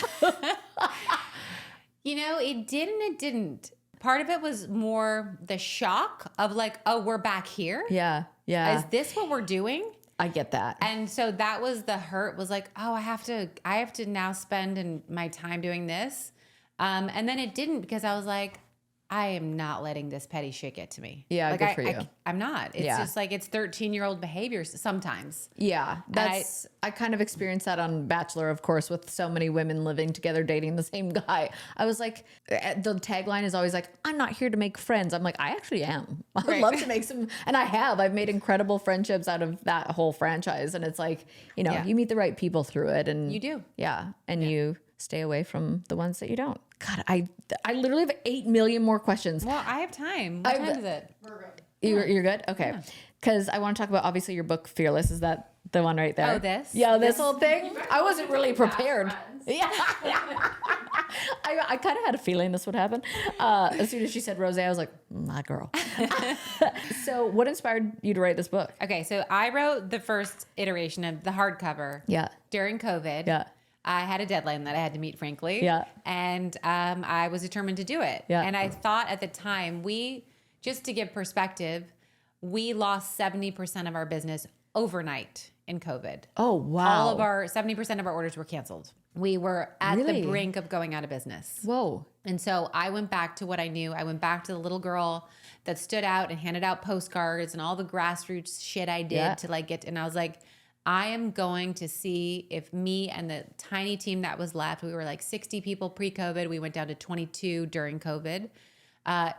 [SPEAKER 2] It did and it didn't. Part of it was more the shock of like, oh, we're back here.
[SPEAKER 1] Yeah. Yeah.
[SPEAKER 2] Is this what we're doing?
[SPEAKER 1] I get that.
[SPEAKER 2] And so that was the hurt, was like, oh, I have to now spend my time doing this. And then it didn't, because I was like, I am not letting this petty shit get to me.
[SPEAKER 1] Yeah,
[SPEAKER 2] like
[SPEAKER 1] good for you.
[SPEAKER 2] I'm not. It's just like, it's 13-year-old behaviors sometimes.
[SPEAKER 1] Yeah, I kind of experienced that on Bachelor, of course, with so many women living together, dating the same guy. I was like, the tagline is always like, I'm not here to make friends. I'm like, I actually am. I'd love to make some, and I've made incredible friendships out of that whole franchise. And it's like, you meet the right people through it. And
[SPEAKER 2] you do.
[SPEAKER 1] Yeah. And you stay away from the ones that you don't. God, I literally have 8 million more questions.
[SPEAKER 2] Well, I have time. What time is it?
[SPEAKER 1] You're good? Okay. Because I want to talk about, obviously, your book, Fearless. Is that the one right there?
[SPEAKER 2] Oh, this?
[SPEAKER 1] Yeah, this whole thing. I wasn't really prepared. Yeah. I kind of had a feeling this would happen. As soon as she said Rose, I was like, my girl. So what inspired you to write this book?
[SPEAKER 2] Okay, so I wrote the first iteration of the hardcover during COVID.
[SPEAKER 1] Yeah.
[SPEAKER 2] I had a deadline that I had to meet, frankly.
[SPEAKER 1] Yeah.
[SPEAKER 2] And I was determined to do it.
[SPEAKER 1] Yeah.
[SPEAKER 2] And I thought at the time, just to give perspective, we lost 70% of our business overnight in COVID.
[SPEAKER 1] Oh, wow.
[SPEAKER 2] 70% of our orders were canceled. We were at the brink of going out of business.
[SPEAKER 1] Whoa.
[SPEAKER 2] And so I went back to what I knew. I went back to the little girl that stood out and handed out postcards and all the grassroots shit I did to like and I was like, I am going to see if me and the tiny team that was left, we were like 60 people pre-COVID. We went down to 22 during COVID.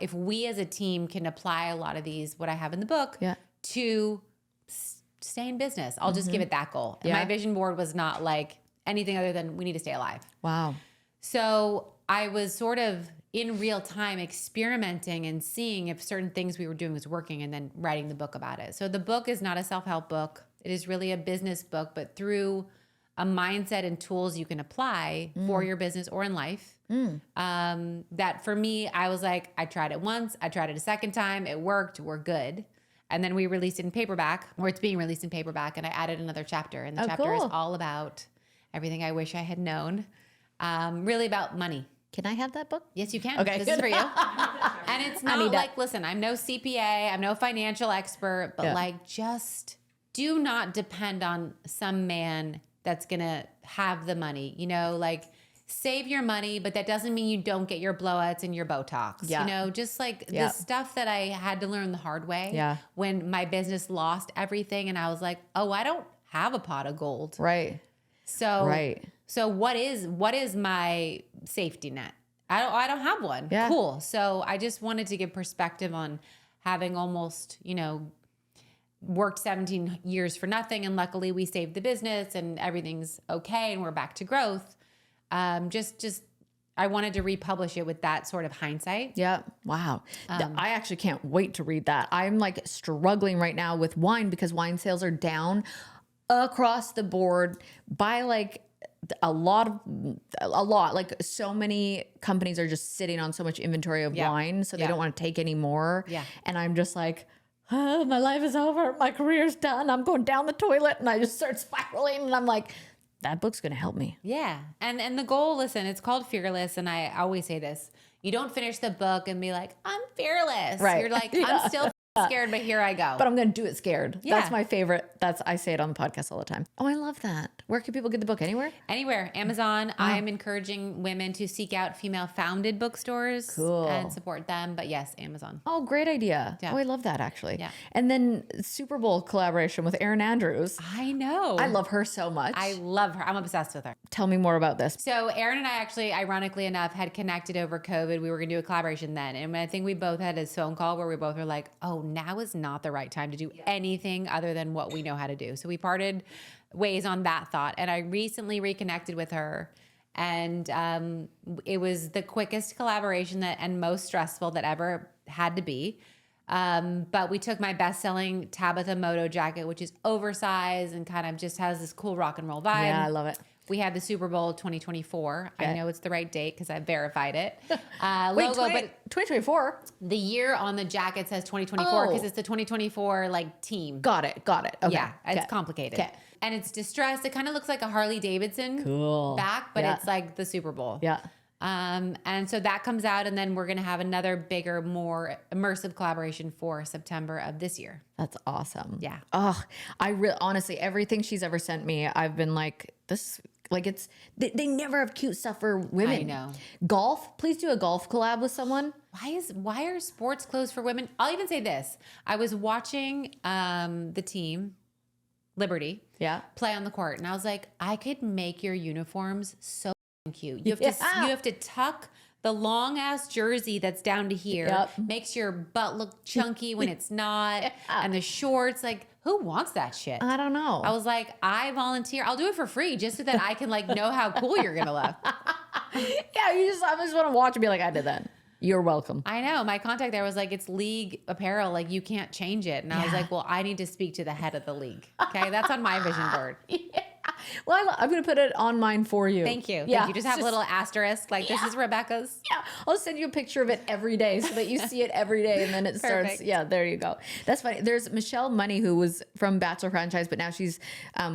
[SPEAKER 2] If we as a team can apply a lot of these, what I have in the book, to stay in business, I'll just give it that goal. And my vision board was not like anything other than we need to stay alive.
[SPEAKER 1] Wow.
[SPEAKER 2] So I was sort of in real time experimenting and seeing if certain things we were doing was working and then writing the book about it. So the book is not a self-help book. It is really a business book, but through a mindset and tools you can apply for your business or in life. That for me, I was like, I tried it once, I tried it a second time, it worked, we're good. And then we released it in paperback, or it's being released in paperback, and I added another chapter. And the chapter is all about everything I wish I had known, really about money.
[SPEAKER 1] Can I have that book?
[SPEAKER 2] Yes, you can.
[SPEAKER 1] Okay.
[SPEAKER 2] This is for you. And it's not like, listen, I'm no CPA, I'm no financial expert, but like just do not depend on some man that's going to have the money, like save your money, but that doesn't mean you don't get your blowouts and your Botox, just like the stuff that I had to learn the hard way when my business lost everything. And I was like, oh, I don't have a pot of gold.
[SPEAKER 1] Right.
[SPEAKER 2] So what is my safety net? I don't have one.
[SPEAKER 1] Yeah.
[SPEAKER 2] Cool. So I just wanted to give perspective on having almost, worked 17 years for nothing. And luckily we saved the business and everything's okay. And we're back to growth. I wanted to republish it with that sort of hindsight.
[SPEAKER 1] Yeah. Wow. I actually can't wait to read that. I'm like struggling right now with wine because wine sales are down across the board by like a lot. Like so many companies are just sitting on so much inventory of wine. So they don't want to take any more. Yeah. And I'm just like, oh, my life is over. My career's done. I'm going down the toilet. And I just start spiraling. And I'm like, that book's going to help me.
[SPEAKER 2] Yeah. And the goal, listen, it's called Fearless. And I always say this, you don't finish the book and be like, I'm fearless.
[SPEAKER 1] Right.
[SPEAKER 2] You're like, I'm still scared, but here I go.
[SPEAKER 1] But I'm going to do it scared. Yeah. That's my favorite. I say it on the podcast all the time. Oh, I love that. Where can people get the book? Anywhere?
[SPEAKER 2] Anywhere. Amazon. I am encouraging women to seek out female-founded bookstores and support them. But yes, Amazon.
[SPEAKER 1] Oh, great idea.
[SPEAKER 2] Yeah.
[SPEAKER 1] Oh, I love that actually.
[SPEAKER 2] Yeah.
[SPEAKER 1] And then Super Bowl collaboration with Erin Andrews.
[SPEAKER 2] I know.
[SPEAKER 1] I love her so much.
[SPEAKER 2] I love her. I'm obsessed with her.
[SPEAKER 1] Tell me more about this.
[SPEAKER 2] So Erin and I actually, ironically enough, had connected over COVID. We were going to do a collaboration then. And I think we both had a phone call where we both were like, oh, now is not the right time to do anything other than what we know how to do. So we parted ways on that thought. And I recently reconnected with her. And it was the quickest collaboration and most stressful that ever had to be. But we took my best-selling Tabitha Moto jacket, which is oversized and kind of just has this cool rock and roll vibe.
[SPEAKER 1] Yeah, I love it.
[SPEAKER 2] We had the Super Bowl 2024.
[SPEAKER 1] Okay.
[SPEAKER 2] I know it's the right date because I verified it.
[SPEAKER 1] Wait,
[SPEAKER 2] Logo, but
[SPEAKER 1] 2024?
[SPEAKER 2] the year on the jacket says 2024 because it's the 2024 like team.
[SPEAKER 1] Got it. Okay.
[SPEAKER 2] Yeah, it's complicated.
[SPEAKER 1] Okay.
[SPEAKER 2] And it's distressed. It kind of looks like a Harley Davidson
[SPEAKER 1] Cool.
[SPEAKER 2] back, but it's like the Super Bowl.
[SPEAKER 1] Yeah.
[SPEAKER 2] And so that comes out, and then we're going to have another bigger, more immersive collaboration for September of this year.
[SPEAKER 1] That's awesome.
[SPEAKER 2] Yeah.
[SPEAKER 1] Oh, honestly, everything she's ever sent me, I've been like, this, like it's, they never have cute stuff for women.
[SPEAKER 2] I know.
[SPEAKER 1] Golf, please do a golf collab with someone.
[SPEAKER 2] Why are sports clothes for women? I'll even say this. I was watching the team, Liberty, play on the court, and I was like, I could make your uniforms so cute. You have to tuck the long ass jersey that's down to here. Makes your butt look chunky when it's not. And the shorts, like, who wants that shit?
[SPEAKER 1] I don't know.
[SPEAKER 2] I was like, I volunteer. I'll do it for free just so that I can like know how cool you're gonna look.
[SPEAKER 1] I just want to watch and be like, I did that. You're welcome.
[SPEAKER 2] I know. My contact there was like, it's league apparel. Like, you can't change it. And I was like, well, I need to speak to the head of the league. Okay. That's on my vision board.
[SPEAKER 1] Well, I'm going to put it on mine for you.
[SPEAKER 2] Thank you.
[SPEAKER 1] Yeah.
[SPEAKER 2] Thank you. Just have a little asterisk. Like, this is Rebecca's.
[SPEAKER 1] Yeah. I'll send you a picture of it every day so that you see it every day. And then it starts. Yeah, there you go. That's funny. There's Michelle Money, who was from Bachelor franchise, but now she's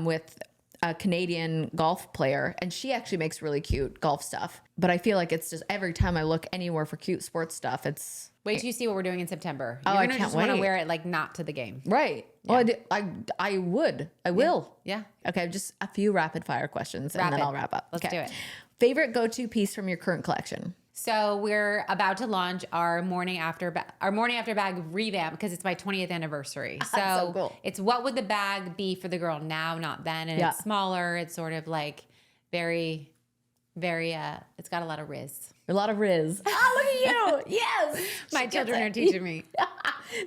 [SPEAKER 1] with a Canadian golf player, and she actually makes really cute golf stuff. But I feel like it's just every time I look anywhere for cute sports stuff, it's...
[SPEAKER 2] Wait till you see what we're doing in September.
[SPEAKER 1] Oh,
[SPEAKER 2] You're
[SPEAKER 1] I
[SPEAKER 2] gonna
[SPEAKER 1] can't
[SPEAKER 2] just want to
[SPEAKER 1] wait.
[SPEAKER 2] wear it like not to the game.
[SPEAKER 1] Right.
[SPEAKER 2] Yeah.
[SPEAKER 1] Well, I would. I will.
[SPEAKER 2] Yeah.
[SPEAKER 1] Okay, just a few rapid fire questions and then I'll wrap up.
[SPEAKER 2] Let's do it.
[SPEAKER 1] Favorite go-to piece from your current collection?
[SPEAKER 2] So we're about to launch our morning after bag revamp because it's my 20th anniversary. So
[SPEAKER 1] cool.
[SPEAKER 2] It's what would the bag be for the girl now, not then. And it's smaller. It's sort of like very, very, it's got a lot of riz.
[SPEAKER 1] A lot of riz. Oh, look at you. Yes.
[SPEAKER 2] My children are teaching me.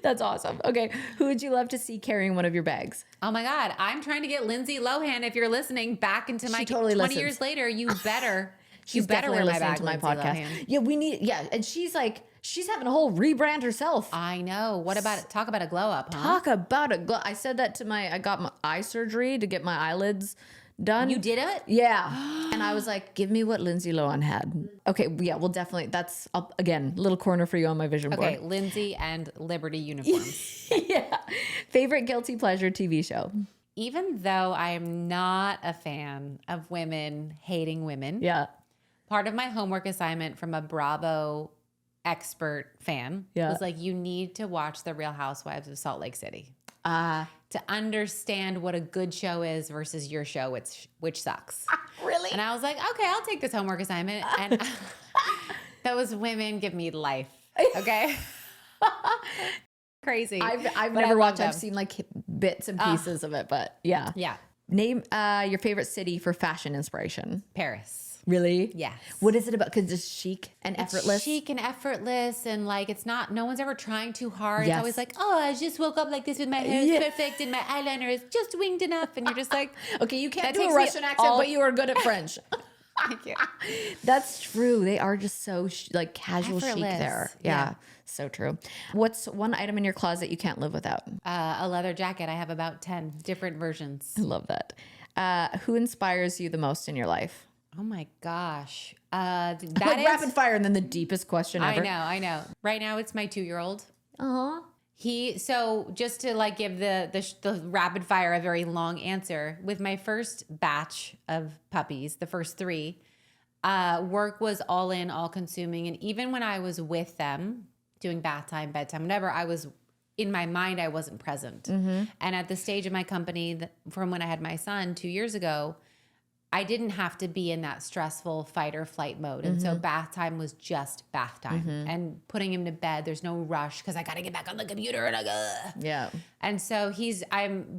[SPEAKER 1] That's awesome. Okay. Who would you love to see carrying one of your bags?
[SPEAKER 2] Oh my God. I'm trying to get Lindsay Lohan, if you're listening, back into my 20 years later. You better.
[SPEAKER 1] She's
[SPEAKER 2] better wear my bag
[SPEAKER 1] to my
[SPEAKER 2] Lindsay
[SPEAKER 1] podcast.
[SPEAKER 2] Lohan.
[SPEAKER 1] Yeah, we need. Yeah, and she's having a whole rebrand herself.
[SPEAKER 2] I know. What about it? Talk about a glow up, huh?
[SPEAKER 1] Talk about a glow. I said that to I got my eye surgery to get my eyelids done.
[SPEAKER 2] You did it?
[SPEAKER 1] Yeah. And I was like, give me what Lindsay Lohan had. Okay, yeah, well, definitely. That's, again, little corner for you on my vision board.
[SPEAKER 2] Okay, Lindsay and Liberty uniforms.
[SPEAKER 1] Yeah. Favorite guilty pleasure TV show?
[SPEAKER 2] Even though I am not a fan of women hating women,
[SPEAKER 1] Yeah.
[SPEAKER 2] part of my homework assignment from a Bravo expert fan was like, you need to watch The Real Housewives of Salt Lake City to understand what a good show is versus your show, which sucks.
[SPEAKER 1] Really?
[SPEAKER 2] And I was like, okay, I'll take this homework assignment. And those women give me life. Okay. Crazy.
[SPEAKER 1] I've never watched. I've seen like bits and pieces of it, but yeah.
[SPEAKER 2] Yeah.
[SPEAKER 1] Name your favorite city for fashion inspiration.
[SPEAKER 2] Paris.
[SPEAKER 1] Really?
[SPEAKER 2] Yes.
[SPEAKER 1] What is it about? Because it's chic and effortless.
[SPEAKER 2] It's chic and effortless, and like it's not. No one's ever trying too hard.
[SPEAKER 1] Yes.
[SPEAKER 2] It's always like, oh, I just woke up like this with my hair is perfect and my eyeliner is just winged enough, and you're just like,
[SPEAKER 1] okay, you can't
[SPEAKER 2] that
[SPEAKER 1] do a
[SPEAKER 2] takes me
[SPEAKER 1] Russian accent, but you are good at French.
[SPEAKER 2] thank you.
[SPEAKER 1] That's true. They are just so like casual chic
[SPEAKER 2] Effortless.
[SPEAKER 1] there. Yeah. So true. What's one item in your closet you can't live without?
[SPEAKER 2] A leather jacket. I have about 10 different versions.
[SPEAKER 1] I love that. Who inspires you the most in your life?
[SPEAKER 2] Oh my gosh. That
[SPEAKER 1] Like
[SPEAKER 2] is
[SPEAKER 1] rapid fire and then the deepest question ever.
[SPEAKER 2] I know. Right now it's my 2-year-old.
[SPEAKER 1] Aw.
[SPEAKER 2] So just to like give the rapid fire a very long answer, with my first batch of puppies, the first 3, work was all in, all consuming. And even when I was with them doing bath time, bedtime, whatever, I was in my mind, I wasn't present.
[SPEAKER 1] Mm-hmm.
[SPEAKER 2] And at the stage of my company from when I had my son 2 years ago, I didn't have to be in that stressful fight or flight mode. And so bath time was just bath time and putting him to bed. There's no rush because I got to get back on the computer and
[SPEAKER 1] Yeah.
[SPEAKER 2] And so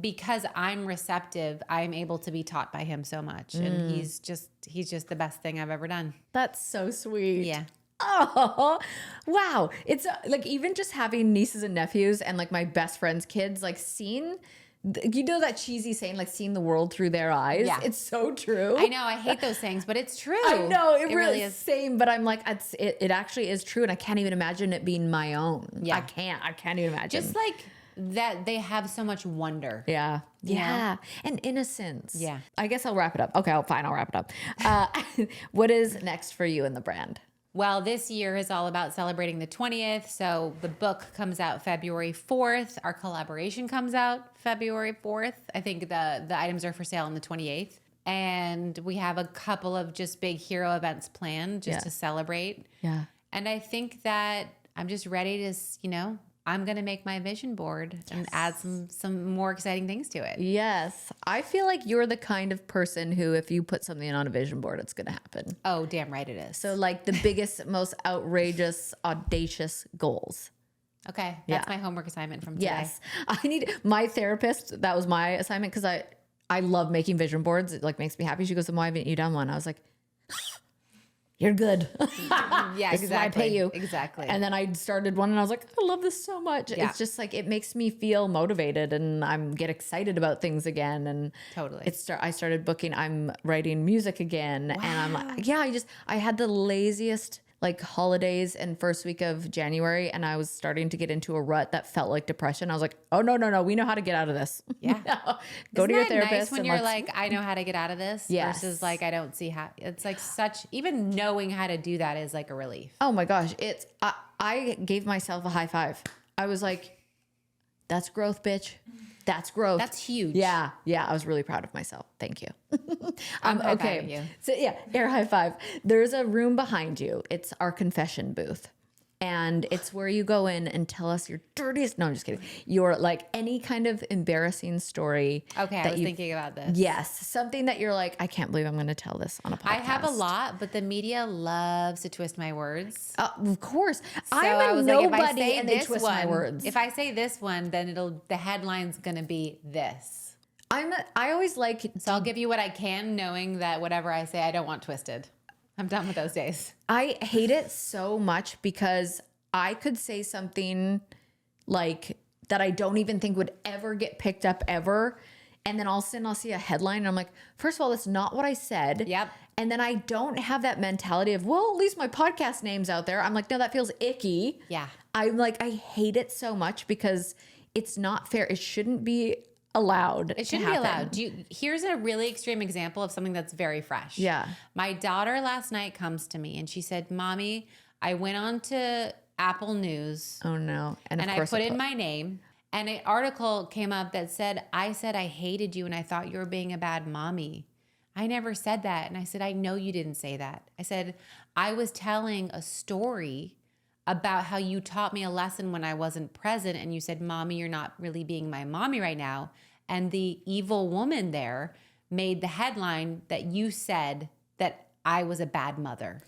[SPEAKER 2] because I'm receptive, I'm able to be taught by him so much. And he's just the best thing I've ever done.
[SPEAKER 1] That's so sweet.
[SPEAKER 2] Yeah.
[SPEAKER 1] Oh, wow. It's like even just having nieces and nephews and like my best friend's kids, like seeing You know that cheesy saying, like seeing the world through their eyes?
[SPEAKER 2] Yeah.
[SPEAKER 1] It's so true.
[SPEAKER 2] I know. I hate those things, but it's true.
[SPEAKER 1] I know. It really
[SPEAKER 2] is.
[SPEAKER 1] Same, but I'm like, it actually is true. And I can't even imagine it being my own.
[SPEAKER 2] Yeah.
[SPEAKER 1] I can't even imagine.
[SPEAKER 2] Just like that they have so much wonder.
[SPEAKER 1] Yeah.
[SPEAKER 2] Yeah.
[SPEAKER 1] And innocence.
[SPEAKER 2] Yeah.
[SPEAKER 1] I guess I'll wrap it up. Okay, fine. I'll wrap it up. What is next for you in the brand?
[SPEAKER 2] Well, this year is all about celebrating the 20th. So the book comes out February 4th. Our collaboration comes out February 4th. I think the items are for sale on the 28th. And we have a couple of just big hero events planned just to celebrate.
[SPEAKER 1] Yeah.
[SPEAKER 2] And I think that I'm just ready to, I'm going to make my vision board and add some more exciting things to it.
[SPEAKER 1] Yes. I feel like you're the kind of person who, if you put something on a vision board, it's going to happen.
[SPEAKER 2] Oh, damn right it is.
[SPEAKER 1] So like the biggest, most outrageous, audacious goals.
[SPEAKER 2] Okay. That's my homework assignment from today.
[SPEAKER 1] Yes. I need my therapist. That was my assignment because I love making vision boards. It like makes me happy. She goes, "Then why haven't you done one?" I was like, "You're good."
[SPEAKER 2] Yeah,
[SPEAKER 1] This is why I pay you.
[SPEAKER 2] Exactly.
[SPEAKER 1] And then I started one and I was like, I love this so much.
[SPEAKER 2] Yeah.
[SPEAKER 1] It's just like, it makes me feel motivated and get excited about things again. And
[SPEAKER 2] Totally.
[SPEAKER 1] I started booking, I'm writing music again. And I'm like, I had the laziest like holidays and first week of January. And I was starting to get into a rut that felt like depression. I was like, oh, no. We know how to get out of this.
[SPEAKER 2] Yeah.
[SPEAKER 1] Go to your
[SPEAKER 2] Isn't that
[SPEAKER 1] therapist.
[SPEAKER 2] nice when you're like, I know how to get out of this
[SPEAKER 1] Yes.
[SPEAKER 2] versus like, I don't see how. It's like even knowing how to do that is like a relief.
[SPEAKER 1] Oh my gosh. I gave myself a high five. I was like, that's growth, bitch. That's growth.
[SPEAKER 2] That's huge.
[SPEAKER 1] Yeah. I was really proud of myself. Thank you.
[SPEAKER 2] I'm
[SPEAKER 1] okay.
[SPEAKER 2] proud of you.
[SPEAKER 1] So air high five. There's a room behind you. It's our confession booth. And it's where you go in and tell us your dirtiest. No, I'm just kidding. Your like any kind of embarrassing story.
[SPEAKER 2] Okay, I was thinking about this.
[SPEAKER 1] Yes, something that you're like, I can't believe I'm going to tell this on a podcast.
[SPEAKER 2] I have a lot, but the media loves to twist my words.
[SPEAKER 1] Of course,
[SPEAKER 2] So
[SPEAKER 1] I'm a nobody, and they twist my words.
[SPEAKER 2] If I say this one, then the headline's gonna be this.
[SPEAKER 1] I always like.
[SPEAKER 2] So I'll give you what I can, knowing that whatever I say, I don't want twisted. I'm done with those days.
[SPEAKER 1] I hate it so much because I could say something like that I don't even think would ever get picked up ever. And then all of a sudden I'll see a headline and I'm like, first of all, that's not what I said.
[SPEAKER 2] Yep.
[SPEAKER 1] And then I don't have that mentality of, well, at least my podcast name's out there. I'm like, no, that feels icky.
[SPEAKER 2] Yeah.
[SPEAKER 1] I'm like, I hate it so much because it's not fair. It shouldn't be allowed.
[SPEAKER 2] It shouldn't be allowed. Here's a really extreme example of something that's very fresh.
[SPEAKER 1] Yeah.
[SPEAKER 2] My daughter last night comes to me and she said, Mommy, I went on to Apple News.
[SPEAKER 1] Oh no. And
[SPEAKER 2] I put in my name and an article came up that said I hated you and I thought you were being a bad mommy. I never said that. And I said, I know you didn't say that. I said, I was telling a story about how you taught me a lesson when I wasn't present. And you said, Mommy, you're not really being my mommy right now. And the evil woman there made the headline that you said that I was a bad mother.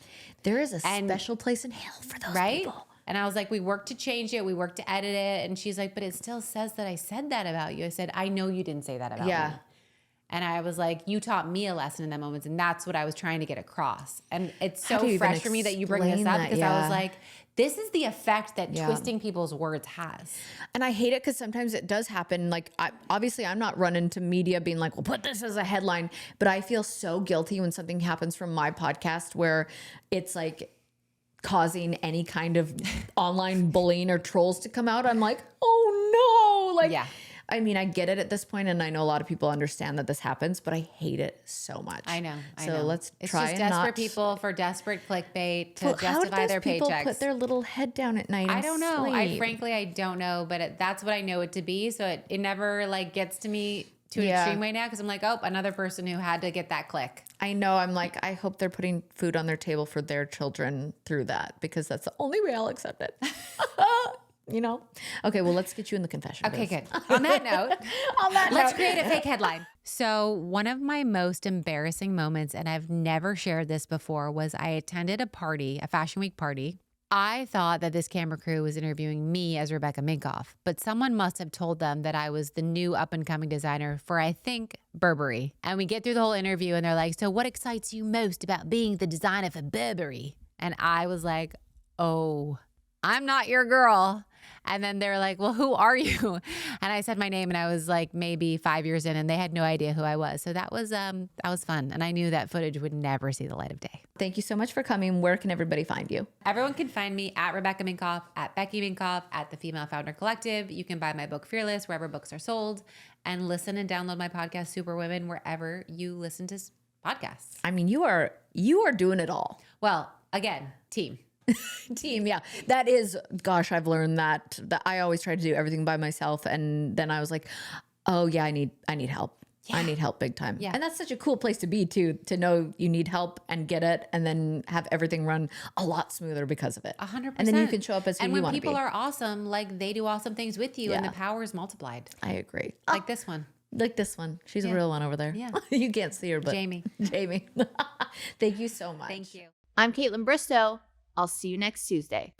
[SPEAKER 1] There is a special place in hell for those people.
[SPEAKER 2] And I was like, we worked to change it. We worked to edit it. And she's like, but it still says that I said that about you. I said, I know you didn't say that about me. And I was like, you taught me a lesson in that moment. And that's what I was trying to get across. And it's so fresh for me that you bring this up because I was like, this is the effect that twisting people's words has.
[SPEAKER 1] And I hate it because sometimes it does happen. Like, obviously, I'm not running to media being like, well, put this as a headline. But I feel so guilty when something happens from my podcast where it's like causing any kind of online bullying or trolls to come out. I'm like, oh no. Like, I mean, I get it at this point, and I know a lot of people understand that this happens, but I hate it so much.
[SPEAKER 2] I know.
[SPEAKER 1] So let's
[SPEAKER 2] it's
[SPEAKER 1] try
[SPEAKER 2] just
[SPEAKER 1] and
[SPEAKER 2] desperate people for desperate clickbait to justify
[SPEAKER 1] how do
[SPEAKER 2] their
[SPEAKER 1] those people
[SPEAKER 2] paychecks.
[SPEAKER 1] put their little head down at night?
[SPEAKER 2] I don't know.
[SPEAKER 1] Sleep?
[SPEAKER 2] Frankly, I don't know, but that's what I know it to be. So it never like gets to me to an extreme way now because I'm like, oh, another person who had to get that click.
[SPEAKER 1] I know. I'm like, I hope they're putting food on their table for their children through that because that's the only way I'll accept it. You know? Okay, well, let's get you in the confession.
[SPEAKER 2] Okay, good. On that note, let's create a fake headline. So one of my most embarrassing moments, and I've never shared this before, was I attended a party, a Fashion Week party. I thought that this camera crew was interviewing me as Rebecca Minkoff, but someone must have told them that I was the new up-and-coming designer for, I think, Burberry. And we get through the whole interview, and they're like, so what excites you most about being the designer for Burberry? And I was like, oh I'm not your girl. And then they're like, well, who are you? And I said my name, and I was like maybe 5 years in, and they had no idea who I was. So that was fun. And I knew that footage would never see the light of day.
[SPEAKER 1] Thank you so much for coming. Where can everybody find you?
[SPEAKER 2] Everyone can find me at Rebecca Minkoff, at Becky Minkoff, at the Female Founder Collective. You can buy my book Fearless wherever books are sold, and listen and download my podcast Superwomen wherever you listen to podcasts.
[SPEAKER 1] I mean, you are doing it all.
[SPEAKER 2] Well, again, team.
[SPEAKER 1] Team, yeah. That is, gosh, I've learned that I always try to do everything by myself, and then I was like, oh yeah, I need help. Yeah. I need help big time. Yeah. And that's such a cool place to be too, to know you need help and get it, and then have everything run a lot smoother because of it.
[SPEAKER 2] 100%.
[SPEAKER 1] And then you can show up as who you want to be.
[SPEAKER 2] And when people are awesome, like they do awesome things with you, and the power is multiplied.
[SPEAKER 1] I agree.
[SPEAKER 2] Like this one.
[SPEAKER 1] Like this one. She's a real one over there.
[SPEAKER 2] Yeah.
[SPEAKER 1] You can't see her, but
[SPEAKER 2] Jamie.
[SPEAKER 1] Thank you so much.
[SPEAKER 2] Thank you.
[SPEAKER 3] I'm Kaitlyn Bristowe. I'll see you next Tuesday.